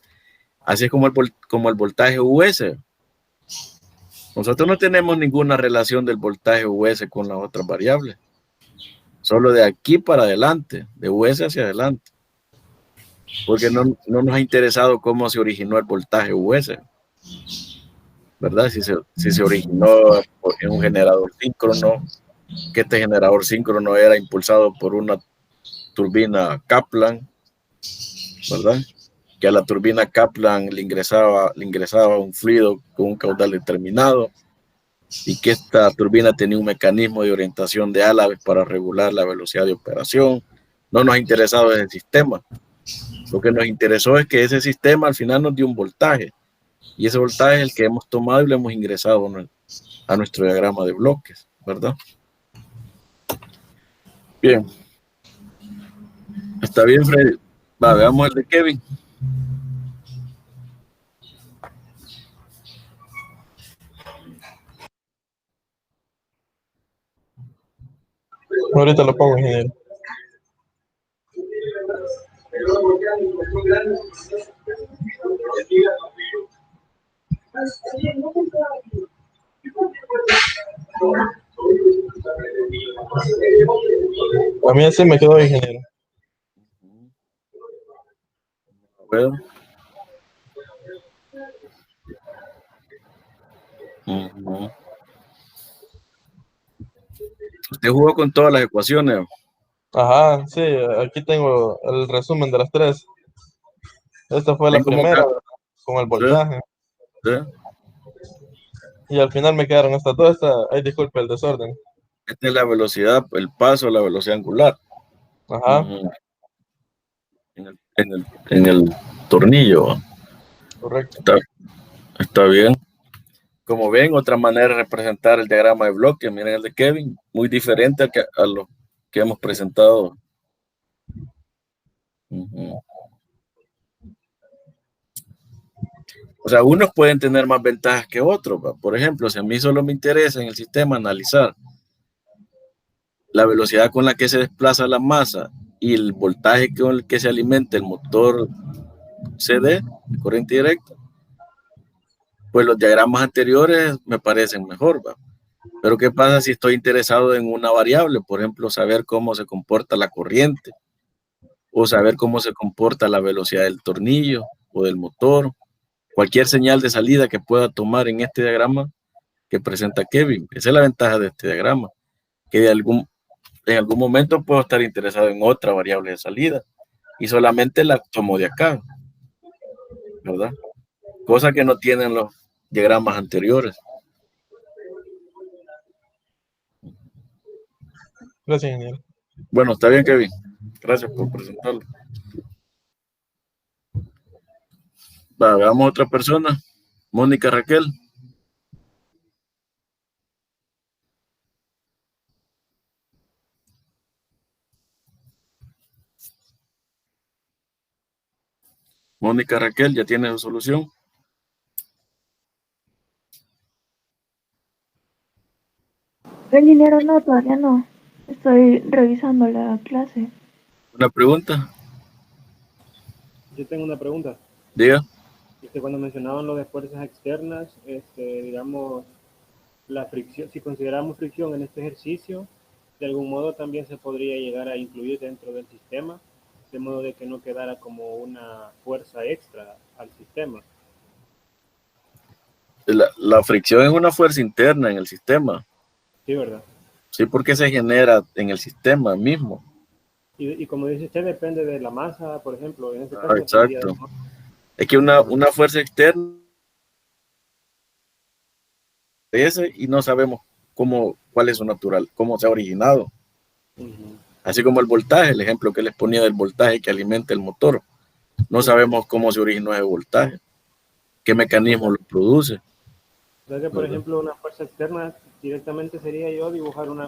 Así es como el voltaje US. Nosotros no tenemos ninguna relación del voltaje US con las otras variables, solo de aquí para adelante, de US hacia adelante, porque no nos ha interesado cómo se originó el voltaje US, ¿verdad? Si se originó en un generador síncrono, que este generador síncrono era impulsado por una turbina Kaplan, ¿verdad? Que a la turbina Kaplan le ingresaba un fluido con un caudal determinado y que esta turbina tenía un mecanismo de orientación de álabes para regular la velocidad de operación. No nos ha interesado ese sistema. Lo que nos interesó es que ese sistema al final nos dio un voltaje y ese voltaje es el que hemos tomado y lo hemos ingresado a nuestro diagrama de bloques, ¿verdad? Bien. Está bien, Freddy. Va, veamos el de Kevin. Ahorita lo pongo, ingeniero. A mí ese me quedó, ingeniero. Bueno. Usted jugó con todas las ecuaciones. Ajá, sí, aquí tengo el resumen de las tres. Esta fue la primera, con el voltaje. Sí. Y al final me quedaron estas dos. Ay, disculpe el desorden. Esta es la velocidad, el paso, la velocidad angular. Ajá. En el tornillo. Correcto. Está bien. Como ven, otra manera de representar el diagrama de bloque, miren el de Kevin, muy diferente a lo que hemos presentado. O sea, unos pueden tener más ventajas que otros. ¿Va? Por ejemplo, si a mí solo me interesa en el sistema analizar la velocidad con la que se desplaza la masa y el voltaje con el que se alimenta el motor CD, corriente directa, pues los diagramas anteriores me parecen mejor, ¿va? Pero ¿qué pasa si estoy interesado en una variable? Por ejemplo, saber cómo se comporta la corriente o saber cómo se comporta la velocidad del tornillo o del motor. Cualquier señal de salida que pueda tomar en este diagrama que presenta Kevin. Esa es la ventaja de este diagrama, que en algún momento puedo estar interesado en otra variable de salida y solamente la tomo de acá, ¿verdad? cosa que no tienen los diagramas anteriores. Gracias, ingeniero. Bueno, está bien, Kevin. Gracias por presentarlo. Va, veamos otra persona. Mónica Raquel. Mónica Raquel, ¿ya tiene su solución? El dinero no, todavía no. Estoy revisando la clase. ¿Una pregunta? Yo tengo una pregunta. Diga. Cuando mencionaban lo de fuerzas externas, digamos, la fricción, si consideramos fricción en este ejercicio, de algún modo también se podría llegar a incluir dentro del sistema, de modo de que no quedara como una fuerza extra al sistema. La fricción es una fuerza interna en el sistema. Sí, ¿verdad? Sí, porque se genera en el sistema mismo. Y como dice usted, depende de la masa, por ejemplo. En este caso, exacto. Es que una fuerza externa y no sabemos cuál es su natural, cómo se ha originado. Así como el voltaje, el ejemplo que les ponía del voltaje que alimenta el motor. No sabemos cómo se originó ese voltaje, qué mecanismo lo produce. O sea que, por ejemplo, una fuerza externa directamente sería yo dibujar una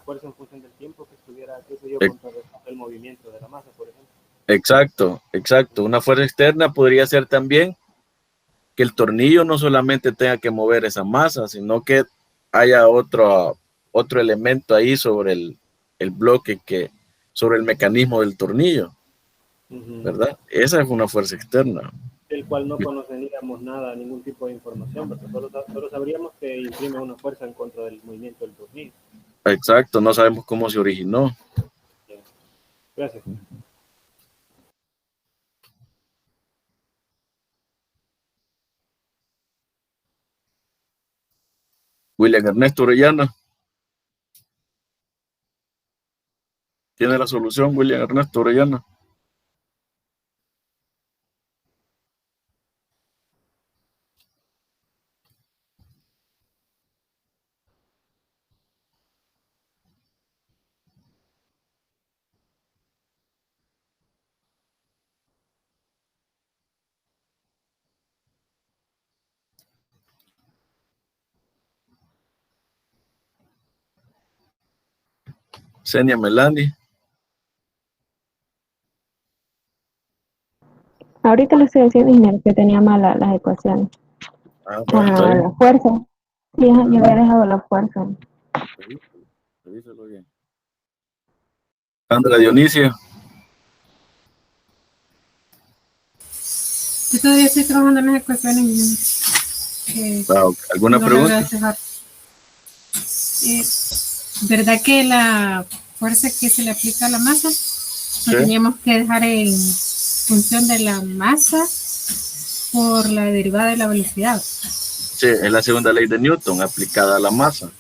fuerza en función del tiempo que estuviera, qué sé yo, contra el movimiento de la masa, por ejemplo. Exacto, exacto. Una fuerza externa podría ser también que el tornillo no solamente tenga que mover esa masa, sino que haya otro elemento ahí sobre el bloque, sobre el mecanismo del tornillo, ¿verdad? Esa es una fuerza externa. Del cual no conoceríamos nada, ningún tipo de información, porque solo sabríamos que imprime una fuerza en contra del movimiento del tornillo. Exacto, no sabemos cómo se originó. Gracias. William Ernesto Orellana. ¿Tiene la solución, William Ernesto Orellana? Senia Melani. Ahorita le estoy diciendo, ingeniero, que tenía mal las ecuaciones. La fuerza. Sí, yo había dejado la fuerza. Revísalo bien. Sandra Dionisio. Yo todavía estoy trabajando en las ecuaciones. ¿Alguna pregunta? ¿Verdad que la fuerza que se le aplica a la masa lo teníamos que dejar en función de la masa por la derivada de la velocidad? Sí, es la segunda ley de Newton aplicada a la masa.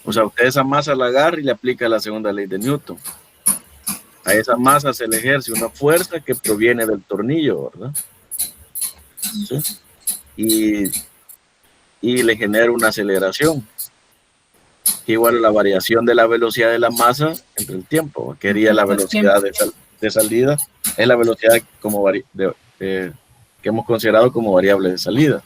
O sea, usted esa masa la agarra y le aplica la segunda ley de Newton. A esa masa se le ejerce una fuerza que proviene del tornillo, ¿verdad? ¿Sí? Y le genera una aceleración que igual a la variación de la velocidad de la masa entre el tiempo, que sería la velocidad de salida, es la velocidad que hemos considerado como variable de salida.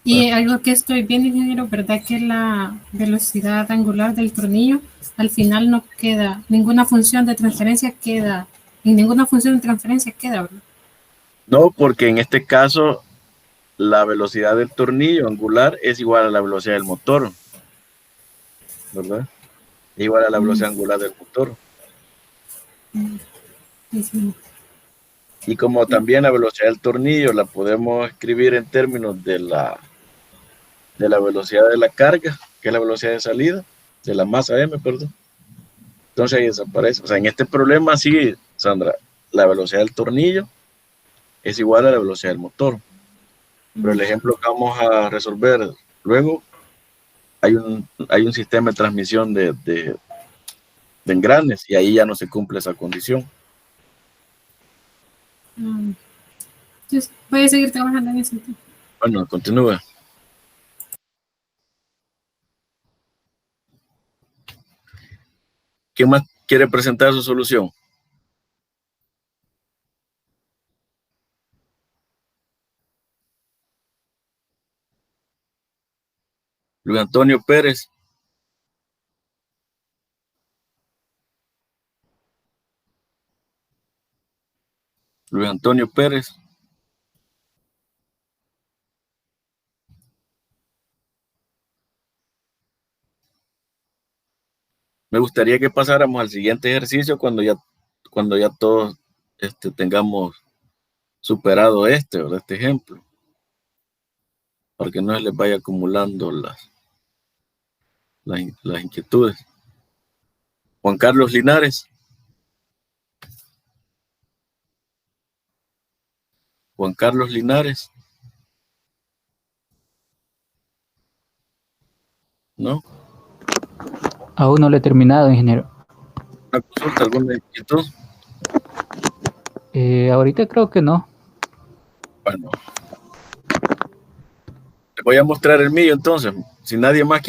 Y algo que estoy viendo, ingeniero, ¿verdad que la velocidad angular del tornillo al final no queda, ninguna función de transferencia queda, ¿verdad? No, porque en este caso la velocidad del tornillo angular es igual a la velocidad del motor, ¿verdad? Igual a la velocidad angular del motor. Sí. Y como también la velocidad del tornillo la podemos escribir en términos de la velocidad de la carga, que es la velocidad de salida, de la masa M, perdón. Entonces ahí desaparece. O sea, en este problema sí, Sandra, la velocidad del tornillo es igual a la velocidad del motor. Pero el ejemplo que vamos a resolver luego, hay un sistema de transmisión de engranes y ahí ya no se cumple esa condición. Entonces, voy a seguir trabajando en ese tema. Bueno, continúe. ¿Quién más quiere presentar su solución? Luis Antonio Pérez. Luis Antonio Pérez. Me gustaría que pasáramos al siguiente ejercicio cuando ya todos tengamos superado este ejemplo, para que no se les vaya acumulando las inquietudes. Juan Carlos Linares. Juan Carlos Linares. ¿No? Aún no lo he terminado, ingeniero. ¿Una consulta, alguna inquietud? Ahorita creo que no. Bueno. Les voy a mostrar el mío entonces. Si nadie más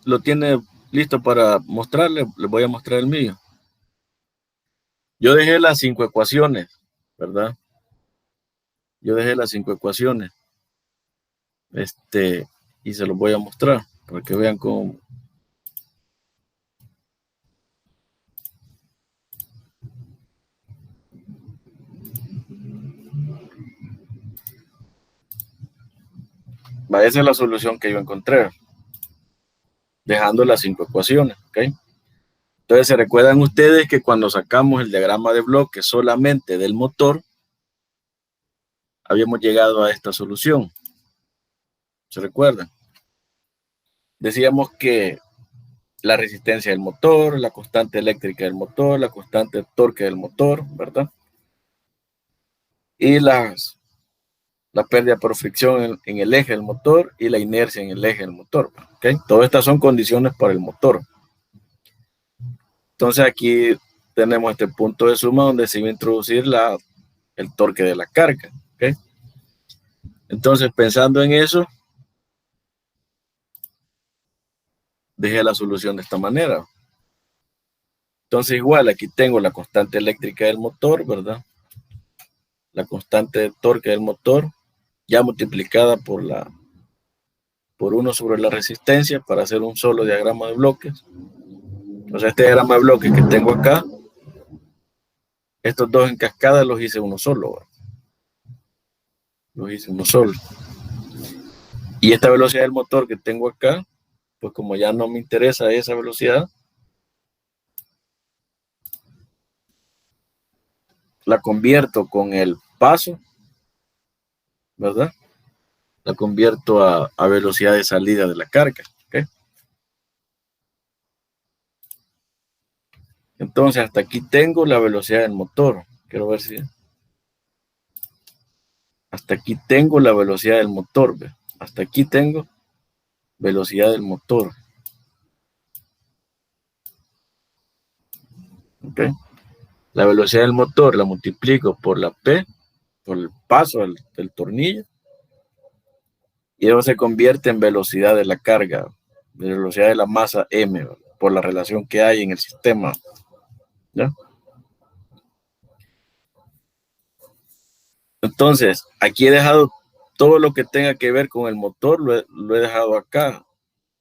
lo tiene listo para mostrarle, les voy a mostrar el mío. Yo dejé las 5 ecuaciones, ¿verdad? Yo dejé las 5 ecuaciones. Y se los voy a mostrar para que vean cómo. Esa es la solución que yo encontré, dejando las 5 ecuaciones, ¿ok? Entonces, ¿se recuerdan ustedes que cuando sacamos el diagrama de bloque solamente del motor, habíamos llegado a esta solución? ¿Se recuerdan? Decíamos que la resistencia del motor, la constante eléctrica del motor, la constante de torque del motor, ¿verdad? Y la pérdida por fricción en el eje del motor y la inercia en el eje del motor, ¿ok? Todas estas son condiciones para el motor. Entonces aquí tenemos este punto de suma donde se va a introducir el torque de la carga, ¿ok? Entonces, pensando en eso, dejé la solución de esta manera. Entonces, igual, aquí tengo la constante eléctrica del motor, ¿verdad? La constante de torque del motor, ya multiplicada por 1 sobre la resistencia para hacer un solo diagrama de bloques. Entonces, este diagrama de bloques que tengo acá, estos dos en cascada los hice uno solo, ¿verdad? Los hice uno solo. Y esta velocidad del motor que tengo acá, pues como ya no me interesa esa velocidad, la convierto con el paso, ¿verdad? La convierto a velocidad de salida de la carga, ¿ok? Entonces, hasta aquí tengo la velocidad del motor. Quiero ver si... Hasta aquí tengo la velocidad del motor, ¿ve? Hasta aquí tengo velocidad del motor. ¿Ok? La velocidad del motor la multiplico por la P, por el paso del tornillo, y eso se convierte en velocidad de la carga, de velocidad de la masa M, ¿verdad? Por la relación que hay en el sistema, ¿ya? Entonces, aquí he dejado todo lo que tenga que ver con el motor, lo he dejado acá.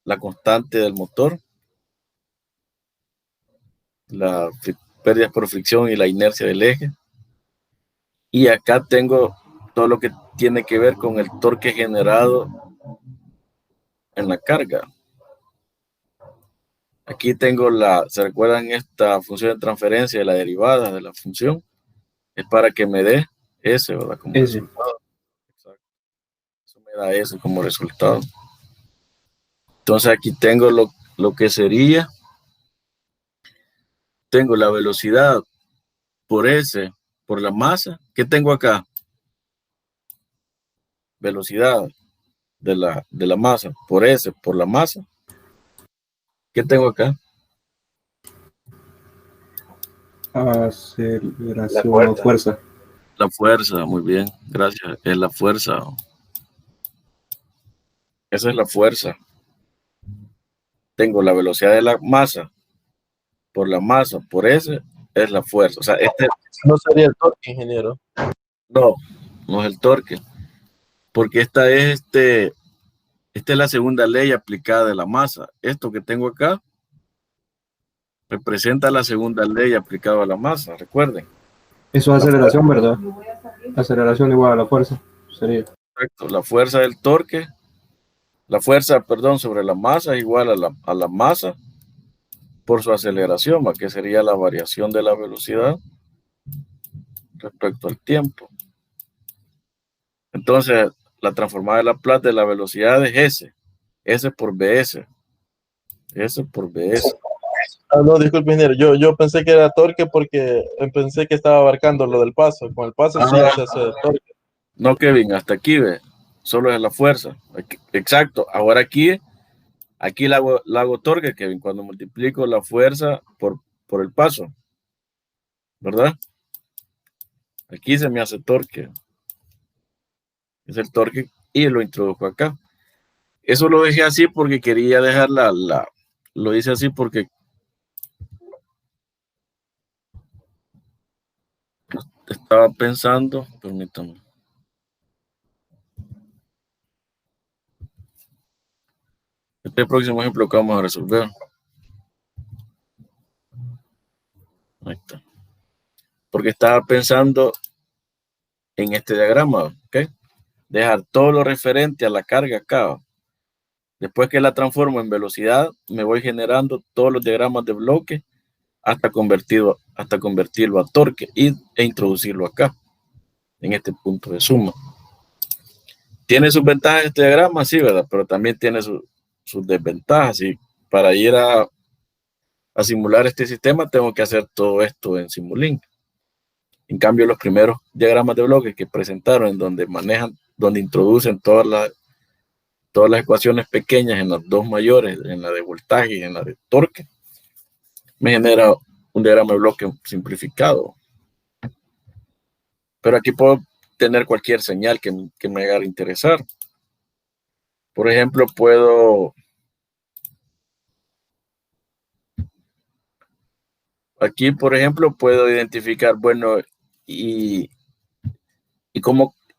La constante del motor, la pérdida por fricción y la inercia del eje. Y acá tengo todo lo que tiene que ver con el torque generado en la carga. Aquí tengo ¿se recuerdan esta función de transferencia de la derivada de la función? Es para que me dé S, ¿verdad? Como resultado. Exacto. Eso me da S como resultado. Entonces aquí tengo lo que sería, tengo la velocidad por S, por la masa. ¿Qué tengo acá? Velocidad de la masa por S, por la masa. ¿Qué tengo acá? Aceleración o fuerza. La fuerza, muy bien, gracias. Es la fuerza. Esa es la fuerza. Tengo la velocidad de la masa por la masa, por ese es la fuerza. O sea, No sería el torque, ingeniero. no es el torque, porque esta es la segunda ley aplicada de la masa. Esto que tengo acá representa la segunda ley aplicada a la masa, recuerden. Eso es aceleración, ¿verdad? Aceleración igual a la fuerza, sería. Exacto, la fuerza del torque, la fuerza, perdón, sobre la masa es igual a la masa por su aceleración, que sería la variación de la velocidad respecto al tiempo. Entonces, la transformada de Laplace de la velocidad es S por BS. S por BS. Ah, no, disculpe, ingeniero. Yo pensé que era torque porque pensé que estaba abarcando lo del paso. Con el paso sí se hace torque. No, Kevin, hasta aquí ve. Solo es la fuerza. Exacto. Ahora aquí le hago torque, Kevin, cuando multiplico la fuerza por el paso. ¿Verdad? Aquí se me hace torque. Es el torque y lo introdujo acá. Eso lo dejé así porque quería dejar lo hice así porque estaba pensando, permítame. Este próximo ejemplo que vamos a resolver. Ahí está. Porque estaba pensando en este diagrama, ¿ok? Dejar todo lo referente a la carga acá. Después que la transformo en velocidad, me voy generando todos los diagramas de bloque hasta convertirlo a torque e introducirlo acá, en este punto de suma. Tiene sus ventajas este diagrama, sí, ¿verdad? Pero también tiene sus desventajas. Y para ir a simular este sistema, tengo que hacer todo esto en Simulink. En cambio, los primeros diagramas de bloques que presentaron, en donde introducen todas las ecuaciones pequeñas en las dos mayores, en la de voltaje y en la de torque, me genera un diagrama de bloque simplificado. Pero aquí puedo tener cualquier señal que me haga interesar. Por ejemplo, aquí, por ejemplo, puedo identificar, bueno, y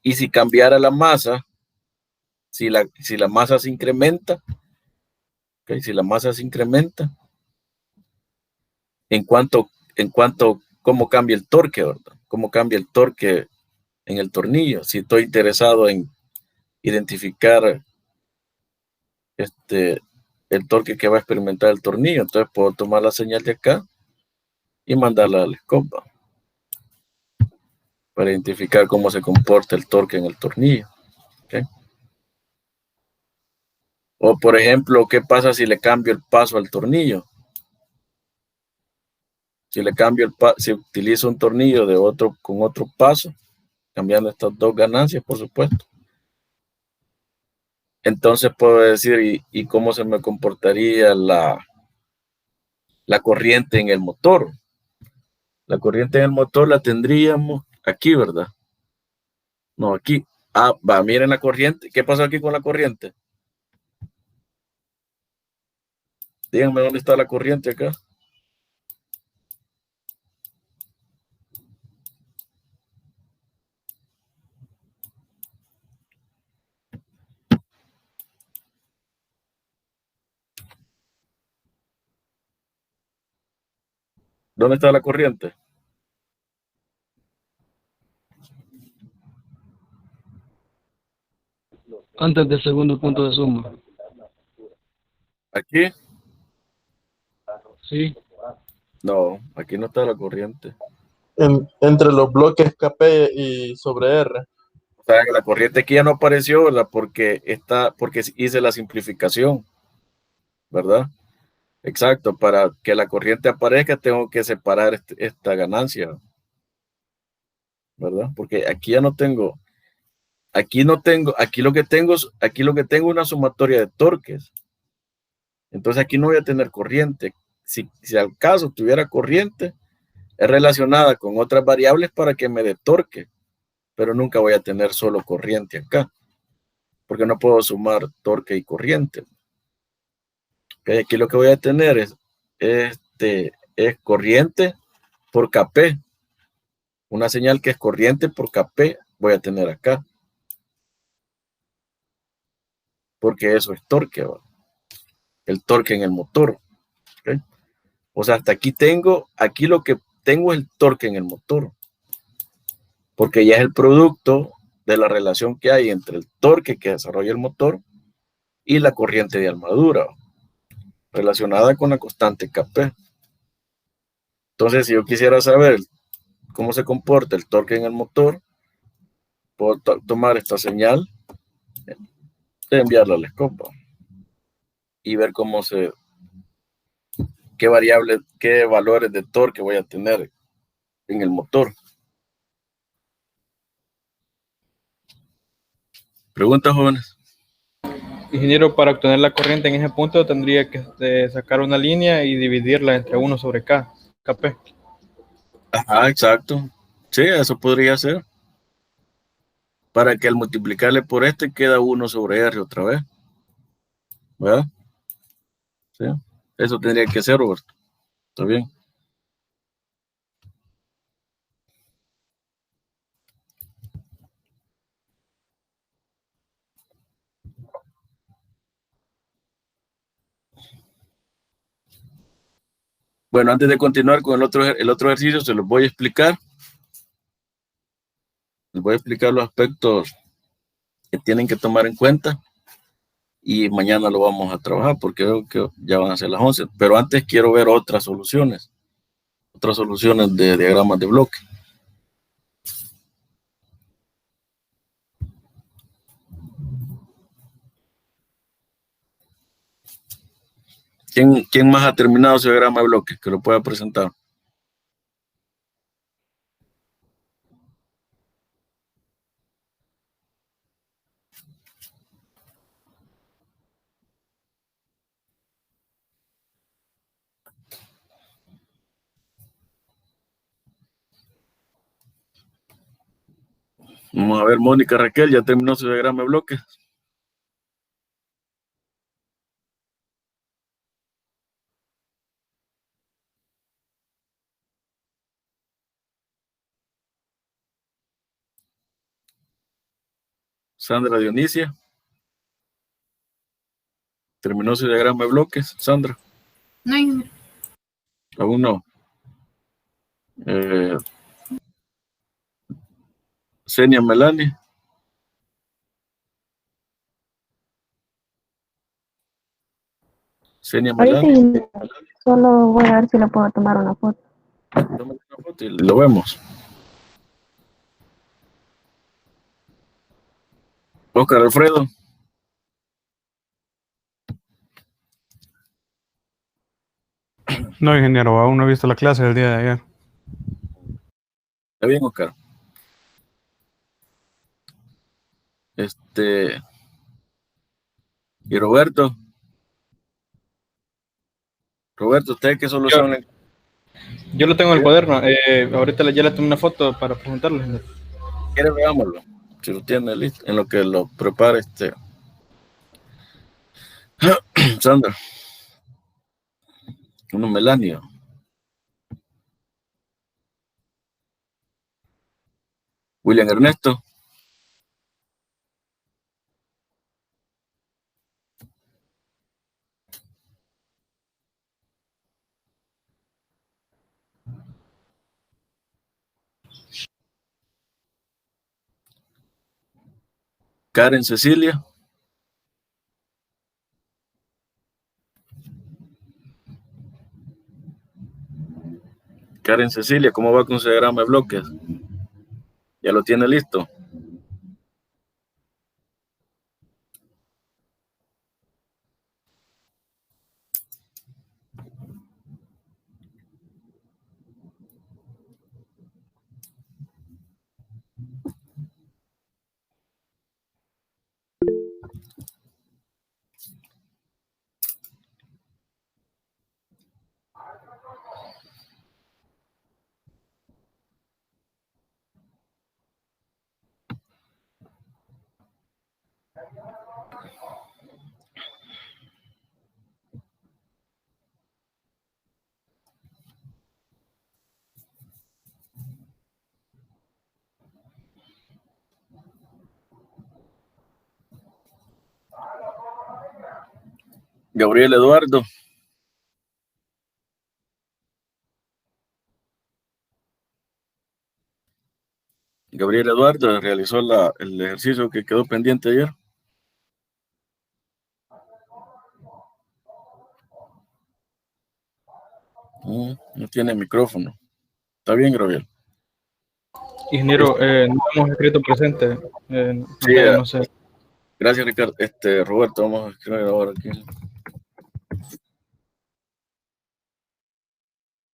si cambiara la masa, si la masa se incrementa, okay, si la masa se incrementa, ¿cómo cambia el torque, verdad? ¿Cómo cambia el torque en el tornillo? Si estoy interesado en identificar el torque que va a experimentar el tornillo, entonces puedo tomar la señal de acá y mandarla al escopa para identificar cómo se comporta el torque en el tornillo. ¿Okay? O por ejemplo, ¿qué pasa si le cambio el paso al tornillo? Si utilizo un tornillo con otro paso, cambiando estas dos ganancias, por supuesto. Entonces puedo decir, ¿y cómo se me comportaría la corriente en el motor? La corriente en el motor la tendríamos aquí, ¿verdad? No, aquí. Miren la corriente. ¿Qué pasó aquí con la corriente? Díganme dónde está la corriente acá. ¿Dónde está la corriente? Antes del segundo punto de suma. ¿Aquí? Sí. No, aquí no está la corriente. Entre los bloques KP y sobre R. O sea, la corriente aquí ya no apareció, ¿verdad? Porque hice la simplificación, ¿verdad? Exacto, para que la corriente aparezca tengo que separar esta ganancia, ¿verdad? Porque aquí ya no tengo, aquí lo que tengo es una sumatoria de torques. Entonces aquí no voy a tener corriente. Si al caso tuviera corriente, es relacionada con otras variables para que me dé torque. pero nunca voy a tener solo corriente acá, porque no puedo sumar torque y corriente. Okay, aquí lo que voy a tener es corriente por Kp. Una señal que es corriente por Kp voy a tener acá. Porque eso es torque, ¿va? El torque en el motor. ¿Okay? O sea, hasta aquí lo que tengo es el torque en el motor. Porque ya es el producto de la relación que hay entre el torque que desarrolla el motor y la corriente de armadura, ¿va? Relacionada con la constante Kp. Entonces, si yo quisiera saber cómo se comporta el torque en el motor, puedo tomar esta señal de enviarla a la escopa y ver qué valores de torque voy a tener en el motor. ¿Preguntas, jóvenes? Ingeniero, para obtener la corriente en ese punto tendría que sacar una línea y dividirla entre 1 sobre Kp. Ajá, exacto. Sí, eso podría ser. Para que al multiplicarle por queda 1 sobre R otra vez. ¿Verdad? Sí. Eso tendría que ser, Roberto. ¿Está bien? Bueno, antes de continuar con el otro ejercicio, se los voy a explicar. Les voy a explicar los aspectos que tienen que tomar en cuenta. Y mañana lo vamos a trabajar porque veo que ya van a ser las 11. Pero antes quiero ver otras soluciones de diagramas de bloque. ¿Quién más ha terminado su diagrama de bloque? Que lo pueda presentar. Vamos a ver, Mónica Raquel, ¿ya terminó su diagrama de bloque? Sandra Dionisia. ¿Terminó su diagrama de bloques, Sandra? No, ingeniero. Aún no. Senia Melanie. Senia Ahorita Melanie. solo voy a ver si le puedo tomar una foto. Tómale una foto y lo vemos. Oscar Alfredo. No, ingeniero, aún no he visto la clase del día de ayer. Está bien, Oscar. Y Roberto. Roberto, ¿usted qué solución le... Yo lo tengo en el cuaderno. Ahorita ya le tomé una foto para presentarlo, ingeniero. ¿Quiere? Veámoslo. Si lo tiene listo, en lo que lo prepare Sandra. Uno Melania. William Ernesto. Karen Cecilia. Karen Cecilia, ¿cómo va con su diagrama de bloques? ¿Ya lo tiene listo? Gabriel Eduardo. Gabriel Eduardo realizó el ejercicio que quedó pendiente ayer. No tiene micrófono. Está bien, Gabriel. Ingeniero, no hemos escrito presente. Sí, no sé. Gracias, Ricardo. Roberto, vamos a escribir ahora aquí.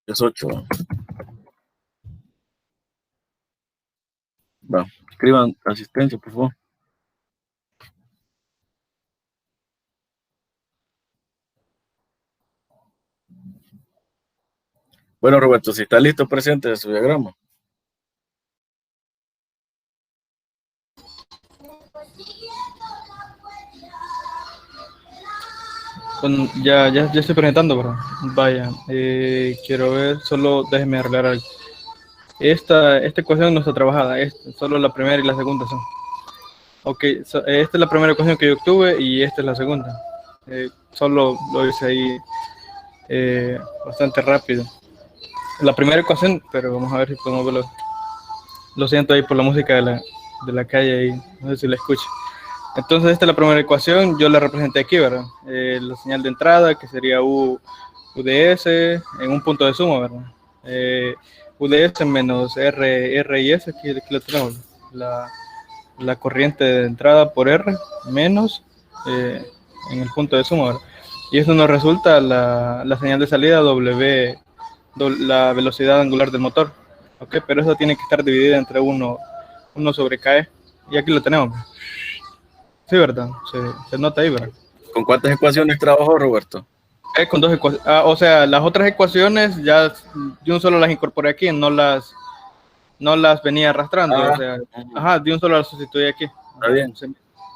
Es 8. Va, escriban asistencia, por favor. Bueno, Roberto, si está listo, presente su diagrama. Bueno, ya estoy presentando, pero vaya, quiero ver, solo déjeme arreglar algo. Esta ecuación no está trabajada, solo la primera y la segunda son. Ok, esta es la primera ecuación que yo obtuve y esta es la segunda. Solo lo hice ahí bastante rápido. La primera ecuación, pero vamos a ver si podemos verlo. Lo siento ahí por la música de la calle ahí, no sé si la escucho. Entonces esta es la primera ecuación, yo la representé aquí, ¿verdad? La señal de entrada, que sería UDS en un punto de suma, ¿verdad? UDS menos R y S, aquí lo tenemos, la corriente de entrada por R menos en el punto de suma, ¿verdad? Y eso nos resulta la señal de salida W, la velocidad angular del motor, ¿ok? Pero eso tiene que estar dividida entre 1 sobre KE, y aquí lo tenemos. Sí, ¿verdad? Se nota ahí, ¿verdad? ¿Con cuántas ecuaciones trabajó, Roberto? Con 2 ecuaciones. O sea, las otras ecuaciones ya de un solo las incorporé aquí, no las venía arrastrando. O sea, de un solo las sustituí aquí. Está bien.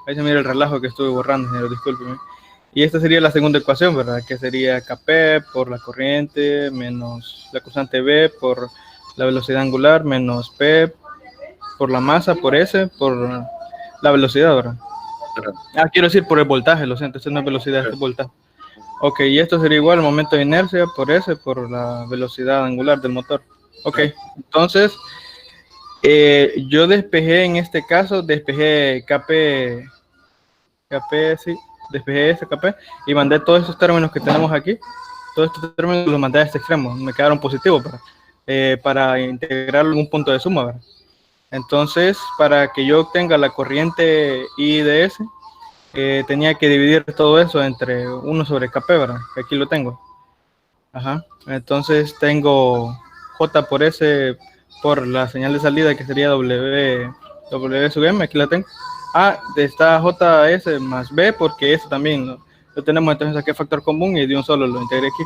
Ahí se mira el relajo que estuve borrando, señor, discúlpeme. Y esta sería la segunda ecuación, ¿verdad? Que sería Kp por la corriente menos la constante B por la velocidad angular menos P por la masa por S por la velocidad, ¿verdad? Quiero decir por el voltaje, lo siento, esta no es velocidad, este es voltaje. Ok, y esto sería igual, el momento de inercia por S, por la velocidad angular del motor. Ok, entonces, yo despejé en este caso, despejé KP, sí, despejé ese KP, y mandé todos estos términos que tenemos aquí, todos estos términos los mandé a este extremo, me quedaron positivos para integrarlo en un punto de suma, ¿verdad? Entonces, para que yo obtenga la corriente I de S, tenía que dividir todo eso entre 1 sobre Kp, ¿verdad? Aquí lo tengo. Ajá. Entonces tengo J por S por la señal de salida, que sería W sub M, aquí la tengo. Está JS más B, porque eso también lo tenemos, entonces saqué factor común y de un solo lo integré aquí.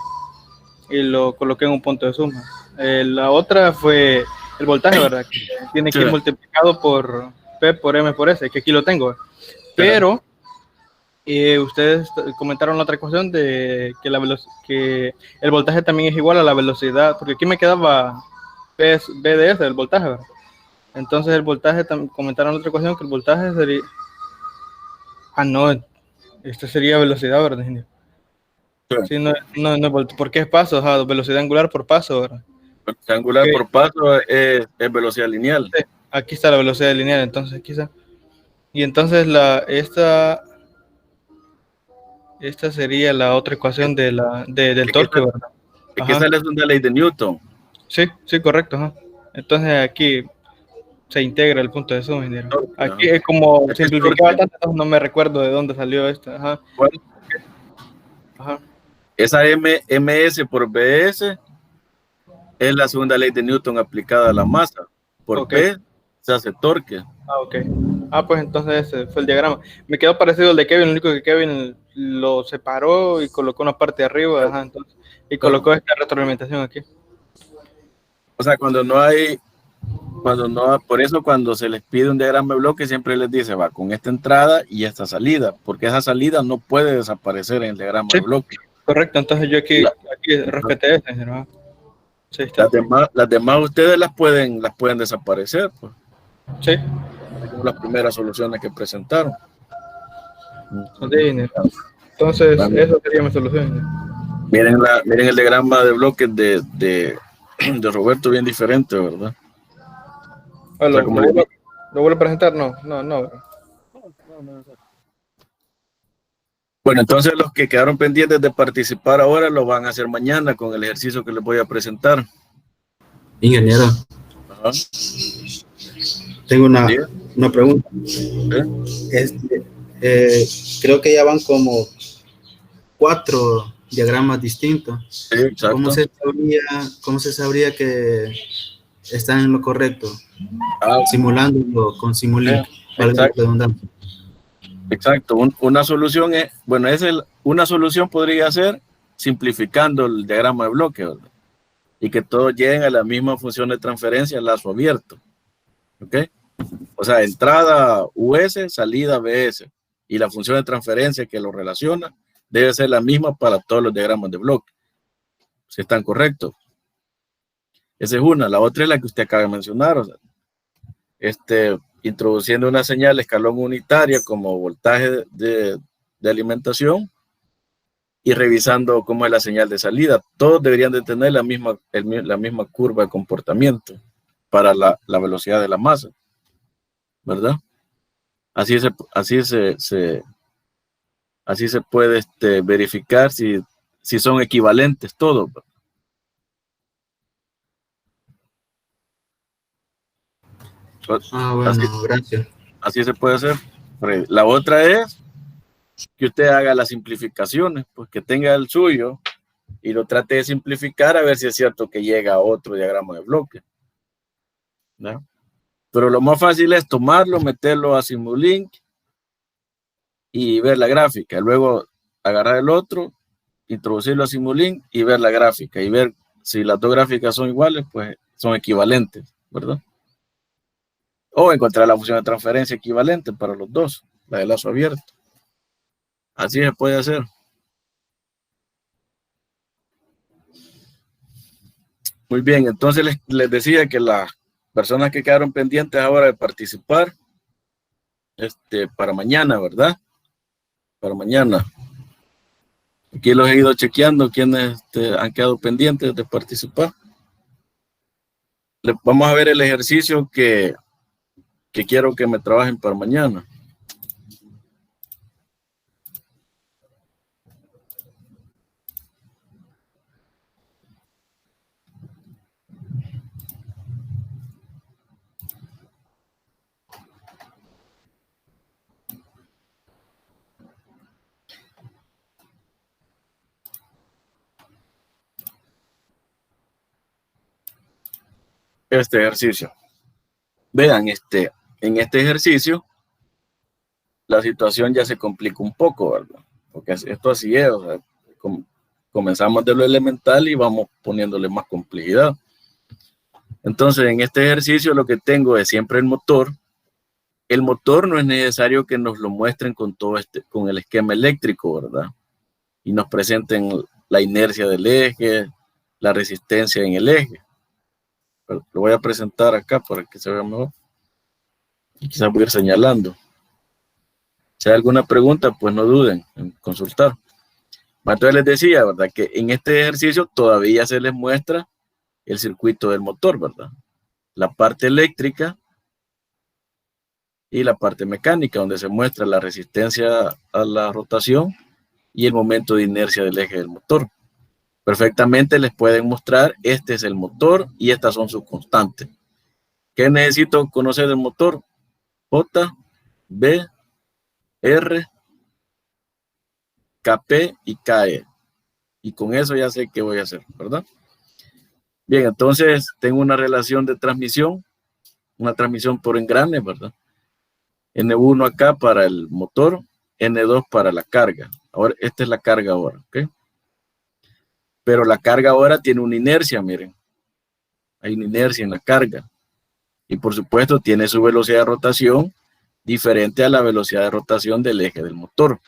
Y lo coloqué en un punto de suma. La otra fue el voltaje, ¿verdad? Que tiene que ir multiplicado por P por M por S, que aquí lo tengo. Pero ustedes comentaron la otra ecuación de que el voltaje también es igual a la velocidad, porque aquí me quedaba B de S, el voltaje, ¿verdad? Entonces el voltaje, comentaron la otra ecuación que el voltaje sería... no, esta sería velocidad, ¿verdad, ingeniero? Sí, no, porque es paso, velocidad angular por paso, ¿verdad? Velocidad angular por paso es velocidad lineal. Sí, aquí está la velocidad lineal, entonces quizá. Y entonces esta sería la otra ecuación del torque, ¿verdad? Es que esa es una ley de Newton. Sí, correcto. Ajá. Entonces aquí se integra el punto de suma, ingeniero. Aquí es como simplificado bastante, no me recuerdo de dónde salió esto. Ajá. Bueno, esa MS por BS es la segunda ley de Newton aplicada a la masa. Por P se hace torque. Ok. Pues entonces ese fue el diagrama. Me quedó parecido al de Kevin, lo único que Kevin lo separó y colocó una parte de arriba, entonces, y colocó esta retroalimentación aquí. O sea, por eso cuando se les pide un diagrama de bloque siempre les dice, va con esta entrada y esta salida, porque esa salida no puede desaparecer en el diagrama de bloque. Correcto, entonces yo aquí respeté esta, ¿no? Sí, está. Las demás ustedes las pueden desaparecer, pues. Sí. Las primeras soluciones que presentaron. Entonces, Vale. eso sería mi solución. Miren, miren el diagrama de bloques de Roberto, bien diferente, ¿verdad? Ah, O sea, como les digo, ¿Lo vuelvo a presentar? No. bueno, entonces los que quedaron pendientes de participar ahora lo van a hacer mañana con el ejercicio que les voy a presentar. Ingeniero, Ajá. tengo una ¿Sí? pregunta. ¿Sí? Creo que ya van como 4 diagramas distintos. Sí, exacto. ¿Cómo se sabría que están en lo correcto? Simulándolo con Simulink. Valga la redundancia. Exacto. Una solución es, bueno, una solución podría ser simplificando el diagrama de bloque, ¿verdad? Y que todos lleguen a la misma función de transferencia, lazo abierto. ¿Ok? O sea, entrada US, salida BS. Y la función de transferencia que lo relaciona debe ser la misma para todos los diagramas de bloque. Si están correctos. Esa es una. La otra es la que usted acaba de mencionar. O sea, introduciendo una señal escalón unitaria como voltaje de alimentación y revisando cómo es la señal de salida. Todos deberían de tener la misma curva de comportamiento para la velocidad de la masa, ¿verdad? Así se puede verificar si son equivalentes todos. Bueno, gracias. Así se puede hacer. La otra es que usted haga las simplificaciones, pues que tenga el suyo y lo trate de simplificar a ver si es cierto que llega a otro diagrama de bloque, ¿no? Pero lo más fácil es tomarlo, meterlo a Simulink y ver la gráfica. Luego agarrar el otro, introducirlo a Simulink y ver la gráfica y ver si las dos gráficas son iguales, pues son equivalentes, ¿verdad? O encontrar la función de transferencia equivalente para los dos, la de lazo abierto. Así se puede hacer. Muy bien, entonces les decía que las personas que quedaron pendientes ahora de participar, para mañana, ¿verdad? Para mañana. Aquí los he ido chequeando quienes han quedado pendientes de participar. Vamos a ver el ejercicio que quiero que me trabajen para mañana. Este ejercicio. Vean, en este ejercicio, la situación ya se complica un poco, ¿verdad? Porque esto así es, o sea, comenzamos de lo elemental y vamos poniéndole más complejidad. Entonces, en este ejercicio lo que tengo es siempre el motor. El motor no es necesario que nos lo muestren con con el esquema eléctrico, ¿verdad? Y nos presenten la inercia del eje, la resistencia en el eje. Pero lo voy a presentar acá para que se vea mejor. Y quizás voy a ir señalando. Si hay alguna pregunta, pues no duden en consultar. Entonces les decía, ¿verdad? Que en este ejercicio todavía se les muestra el circuito del motor, ¿verdad? La parte eléctrica y la parte mecánica, donde se muestra la resistencia a la rotación y el momento de inercia del eje del motor. Perfectamente les pueden mostrar, este es el motor y estas son sus constantes. ¿Qué necesito conocer del motor? J, B, R, KP y KE. Y con eso ya sé qué voy a hacer, ¿verdad? Bien, entonces tengo una relación de transmisión, una transmisión por engranes, ¿verdad? N1 acá para el motor, N2 para la carga. Ahora, esta es la carga ahora, ¿ok? Pero la carga ahora tiene una inercia, miren. Hay una inercia en la carga. Y por supuesto tiene su velocidad de rotación diferente a la velocidad de rotación del eje del motor.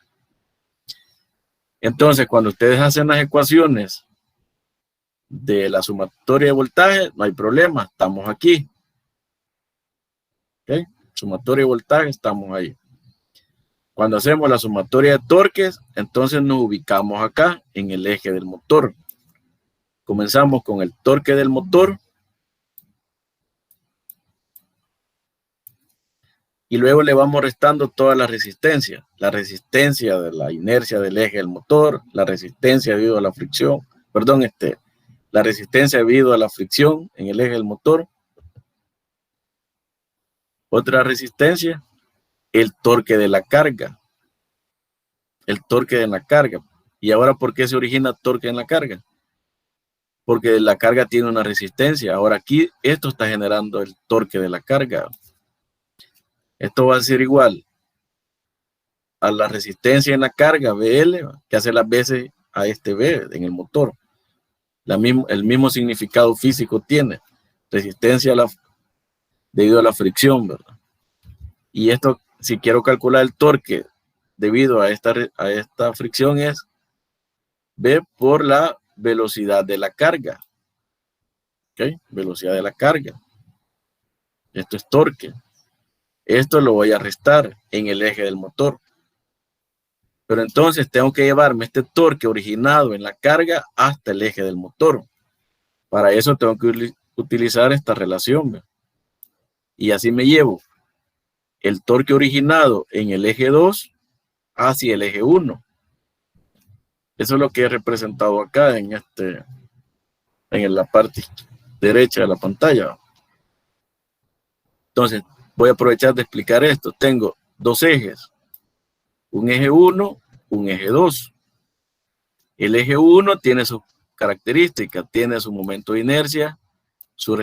Entonces, cuando ustedes hacen las ecuaciones de la sumatoria de voltaje, no hay problema, estamos aquí. ¿Ok? Sumatoria de voltaje, estamos ahí. Cuando hacemos la sumatoria de torques, entonces nos ubicamos acá en el eje del motor. Comenzamos con el torque del motor. Y luego le vamos restando toda la resistencia. La resistencia de la inercia del eje del motor, la resistencia debido a la fricción, perdón, la resistencia debido a la fricción en el eje del motor. Otra resistencia, el torque de la carga. El torque de la carga. ¿Y ahora por qué se origina torque en la carga? Porque la carga tiene una resistencia. Ahora aquí esto está generando el torque de la carga. Esto va a ser igual a la resistencia en la carga BL, que hace las veces a este B en el motor. El mismo significado físico tiene. Resistencia debido a la fricción, ¿verdad? Y esto, si quiero calcular el torque debido a esta fricción, es B por la velocidad de la carga. ¿Ok? Velocidad de la carga. Esto es torque. Esto lo voy a restar en el eje del motor. Pero entonces tengo que llevarme este torque originado en la carga hasta el eje del motor. Para eso tengo que utilizar esta relación, ¿ve? Y así me llevo el torque originado en el eje 2 hacia el eje 1. Eso es lo que he representado acá en la parte derecha de la pantalla. Entonces, voy a aprovechar de explicar esto. Tengo dos ejes, un eje 1, un eje 2. El eje 1 tiene sus características, tiene su momento de inercia, su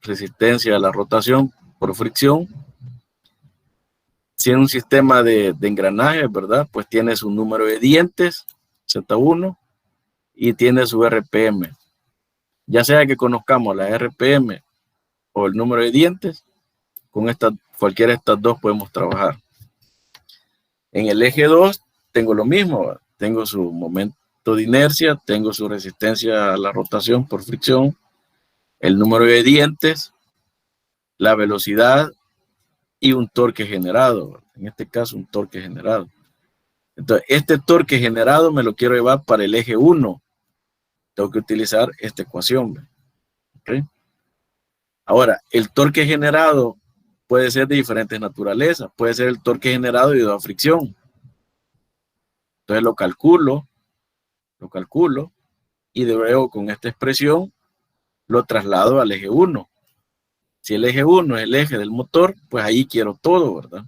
resistencia a la rotación por fricción. Si es un sistema de engranaje, ¿verdad? Pues tiene su número de dientes, Z1, y tiene su RPM. Ya sea que conozcamos la RPM o el número de dientes, con cualquiera de estas dos podemos trabajar. En el eje 2 tengo lo mismo, ¿verdad? Tengo su momento de inercia, tengo su resistencia a la rotación por fricción, el número de dientes, la velocidad y un torque generado, ¿verdad? En este caso un torque generado. Entonces, este torque generado me lo quiero llevar para el eje 1. Tengo que utilizar esta ecuación, ¿verdad? ¿Okay? Ahora, el torque generado puede ser de diferentes naturalezas. Puede ser el torque generado debido a fricción. Entonces lo calculo y luego con esta expresión lo traslado al eje 1. Si el eje 1 es el eje del motor, pues ahí quiero todo, ¿verdad?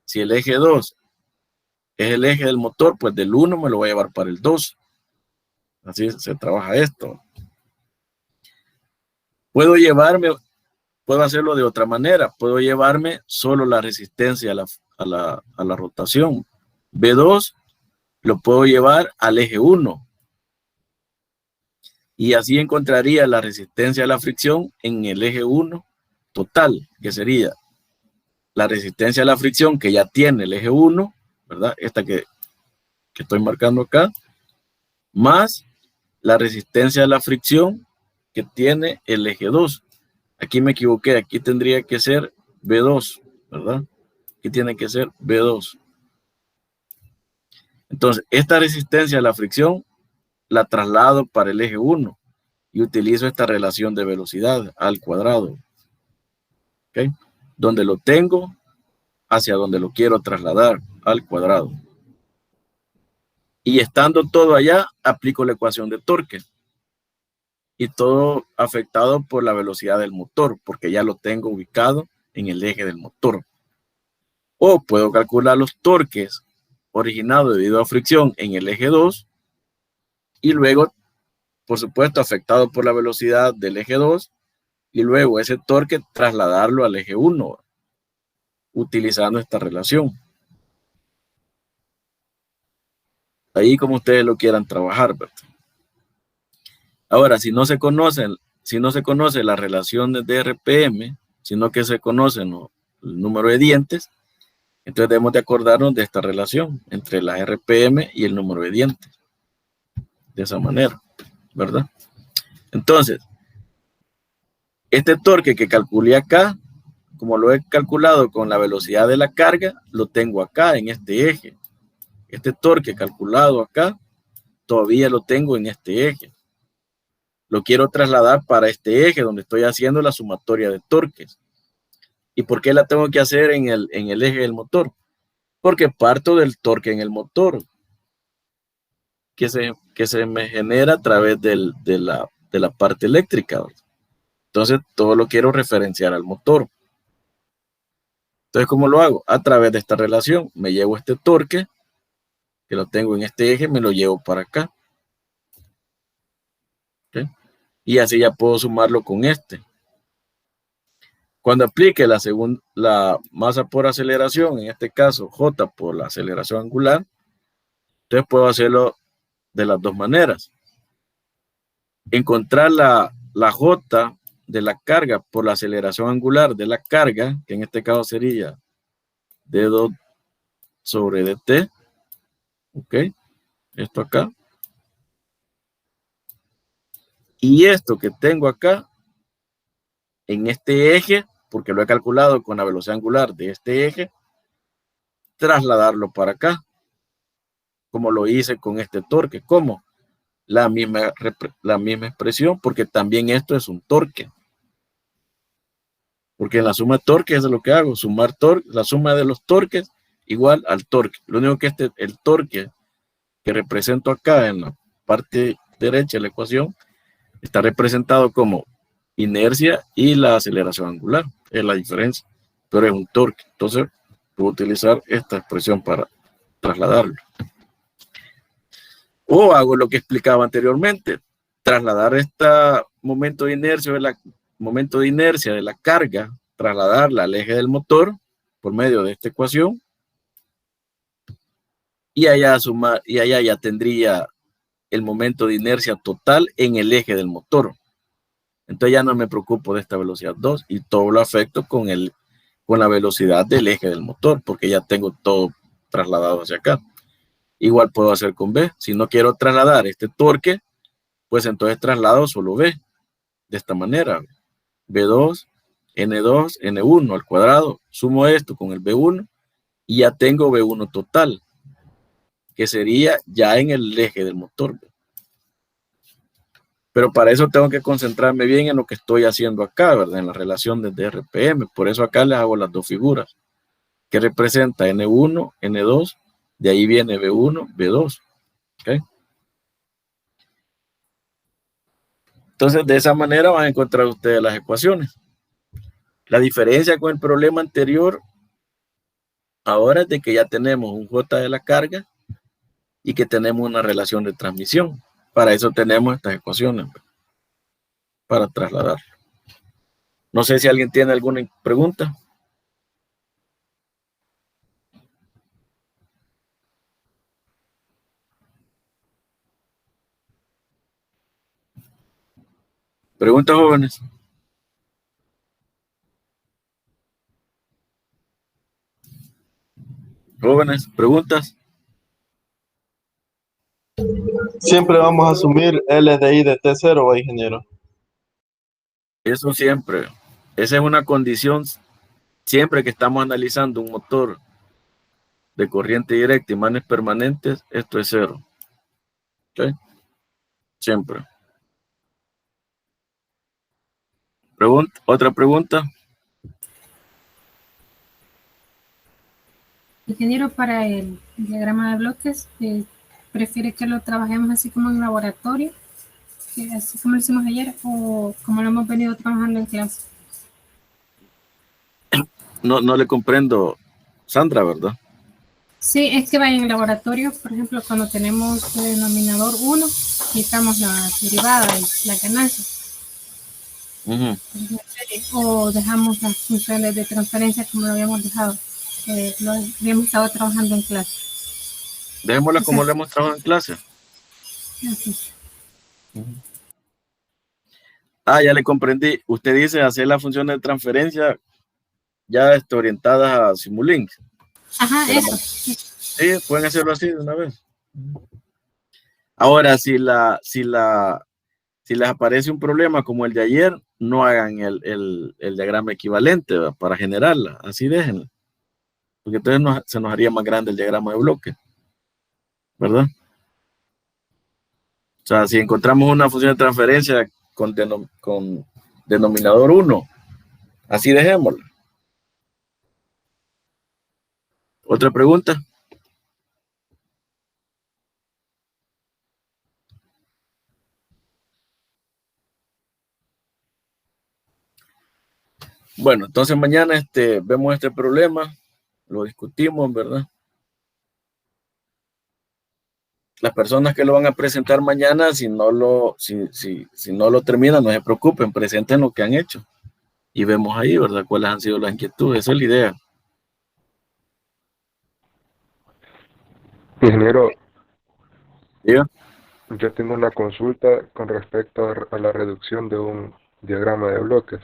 Si el eje 2 es el eje del motor, pues del 1 me lo voy a llevar para el 2. Así se trabaja esto. Puedo hacerlo de otra manera. Puedo llevarme solo la resistencia a la rotación. B2 lo puedo llevar al eje 1. Y así encontraría la resistencia a la fricción en el eje 1 total, que sería la resistencia a la fricción que ya tiene el eje 1, ¿verdad? Esta que estoy marcando acá, más la resistencia a la fricción que tiene el eje 2. Aquí me equivoqué, aquí tendría que ser B2, ¿verdad? Aquí tiene que ser B2. Entonces, esta resistencia a la fricción la traslado para el eje 1 y utilizo esta relación de velocidad al cuadrado. ¿Ok? Donde lo tengo hacia donde lo quiero trasladar al cuadrado. Y estando todo allá, aplico la ecuación de torque. Y todo afectado por la velocidad del motor, porque ya lo tengo ubicado en el eje del motor. O puedo calcular los torques originados debido a fricción en el eje 2 y luego, por supuesto, afectado por la velocidad del eje 2 y luego ese torque trasladarlo al eje 1 utilizando esta relación. Ahí como ustedes lo quieran trabajar, ¿verdad? Ahora, si no se conoce la relación de RPM, sino que se conocen el número de dientes, entonces debemos de acordarnos de esta relación entre la RPM y el número de dientes. De esa manera, ¿verdad? Entonces, este torque que calculé acá como lo he calculado con la velocidad de la carga, lo tengo acá en este eje. Este torque calculado acá, todavía lo tengo en este eje. Lo quiero trasladar para este eje donde estoy haciendo la sumatoria de torques. ¿Y por qué la tengo que hacer en el eje del motor? Porque parto del torque en el motor que se me genera a través de la parte eléctrica. Entonces, todo lo quiero referenciar al motor. Entonces, ¿cómo lo hago? A través de esta relación. Me llevo este torque, que lo tengo en este eje, me lo llevo para acá. ¿Okay? Y así ya puedo sumarlo con este. Cuando aplique la masa por aceleración, en este caso J por la aceleración angular, entonces puedo hacerlo de las dos maneras. Encontrar la J de la carga por la aceleración angular de la carga, que en este caso sería d2 sobre dt. Ok, esto acá. Y esto que tengo acá, en este eje, porque lo he calculado con la velocidad angular de este eje, trasladarlo para acá, como lo hice con este torque. ¿Cómo? La misma expresión, porque también esto es un torque. Porque en la suma de torques es lo que hago, sumar torque, la suma de los torques igual al torque. Lo único que el torque que represento acá en la parte derecha de la ecuación está representado como inercia y la aceleración angular. Es la diferencia, pero es un torque. Entonces, puedo utilizar esta expresión para trasladarlo. O hago lo que explicaba anteriormente, trasladar este momento de inercia de la carga, trasladarla al eje del motor por medio de esta ecuación, y allá ya tendría el momento de inercia total en el eje del motor. Entonces ya no me preocupo de esta velocidad 2 y todo lo afecto con la velocidad del eje del motor, porque ya tengo todo trasladado hacia acá. Igual puedo hacer con B. Si no quiero trasladar este torque, pues entonces traslado solo B. De esta manera. B2, N2, N1 al cuadrado. Sumo esto con el B1 y ya tengo B1 total, que sería ya en el eje del motor. Pero para eso tengo que concentrarme bien en lo que estoy haciendo acá, ¿verdad? En la relación desde RPM. Por eso acá les hago las dos figuras, que representa N1, N2, de ahí viene B1, B2. ¿Okay? Entonces, de esa manera van a encontrar ustedes las ecuaciones. La diferencia con el problema anterior ahora es de que ya tenemos un J de la carga y que tenemos una relación de transmisión. Para eso tenemos estas ecuaciones, para trasladar. No sé si alguien tiene alguna pregunta. Preguntas, jóvenes. Jóvenes, preguntas. Siempre vamos a asumir L de I de T0, ¿va, ingeniero? Eso siempre. Esa es una condición siempre que estamos analizando un motor de corriente directa, imanes permanentes, esto es 0. ¿Okay? Siempre. ¿Otra pregunta? Ingeniero, para el diagrama de bloques, ¿prefiere que lo trabajemos así como en laboratorio, así como lo hicimos ayer, o como lo hemos venido trabajando en clase? No le comprendo, Sandra, ¿verdad? Sí, es que vaya en el laboratorio, por ejemplo, cuando tenemos el denominador 1, quitamos la derivada y la ganancia. O dejamos las funciones de transferencia como lo habíamos dejado, lo habíamos estado trabajando en clase. Dejémosla como lo hemos trabajado en clase. Así. Ya le comprendí. Usted dice hacer las funciones de transferencia ya orientadas a Simulink. Ajá, pero, eso. Sí, pueden hacerlo así de una vez. Ahora, si si les aparece un problema como el de ayer, no hagan el diagrama equivalente, ¿verdad? Para generarla, así déjenla. Porque entonces se nos haría más grande el diagrama de bloque, ¿verdad? O sea, si encontramos una función de transferencia con denominador 1, así dejémosla. ¿Otra pregunta? Bueno, entonces mañana vemos este problema, lo discutimos, ¿verdad? Las personas que lo van a presentar mañana, si no lo terminan, no se preocupen, presenten lo que han hecho. Y vemos ahí, ¿verdad? Cuáles han sido las inquietudes, esa es la idea. Ingeniero, ¿Diga? yo tengo una consulta con respecto a la reducción de un diagrama de bloques.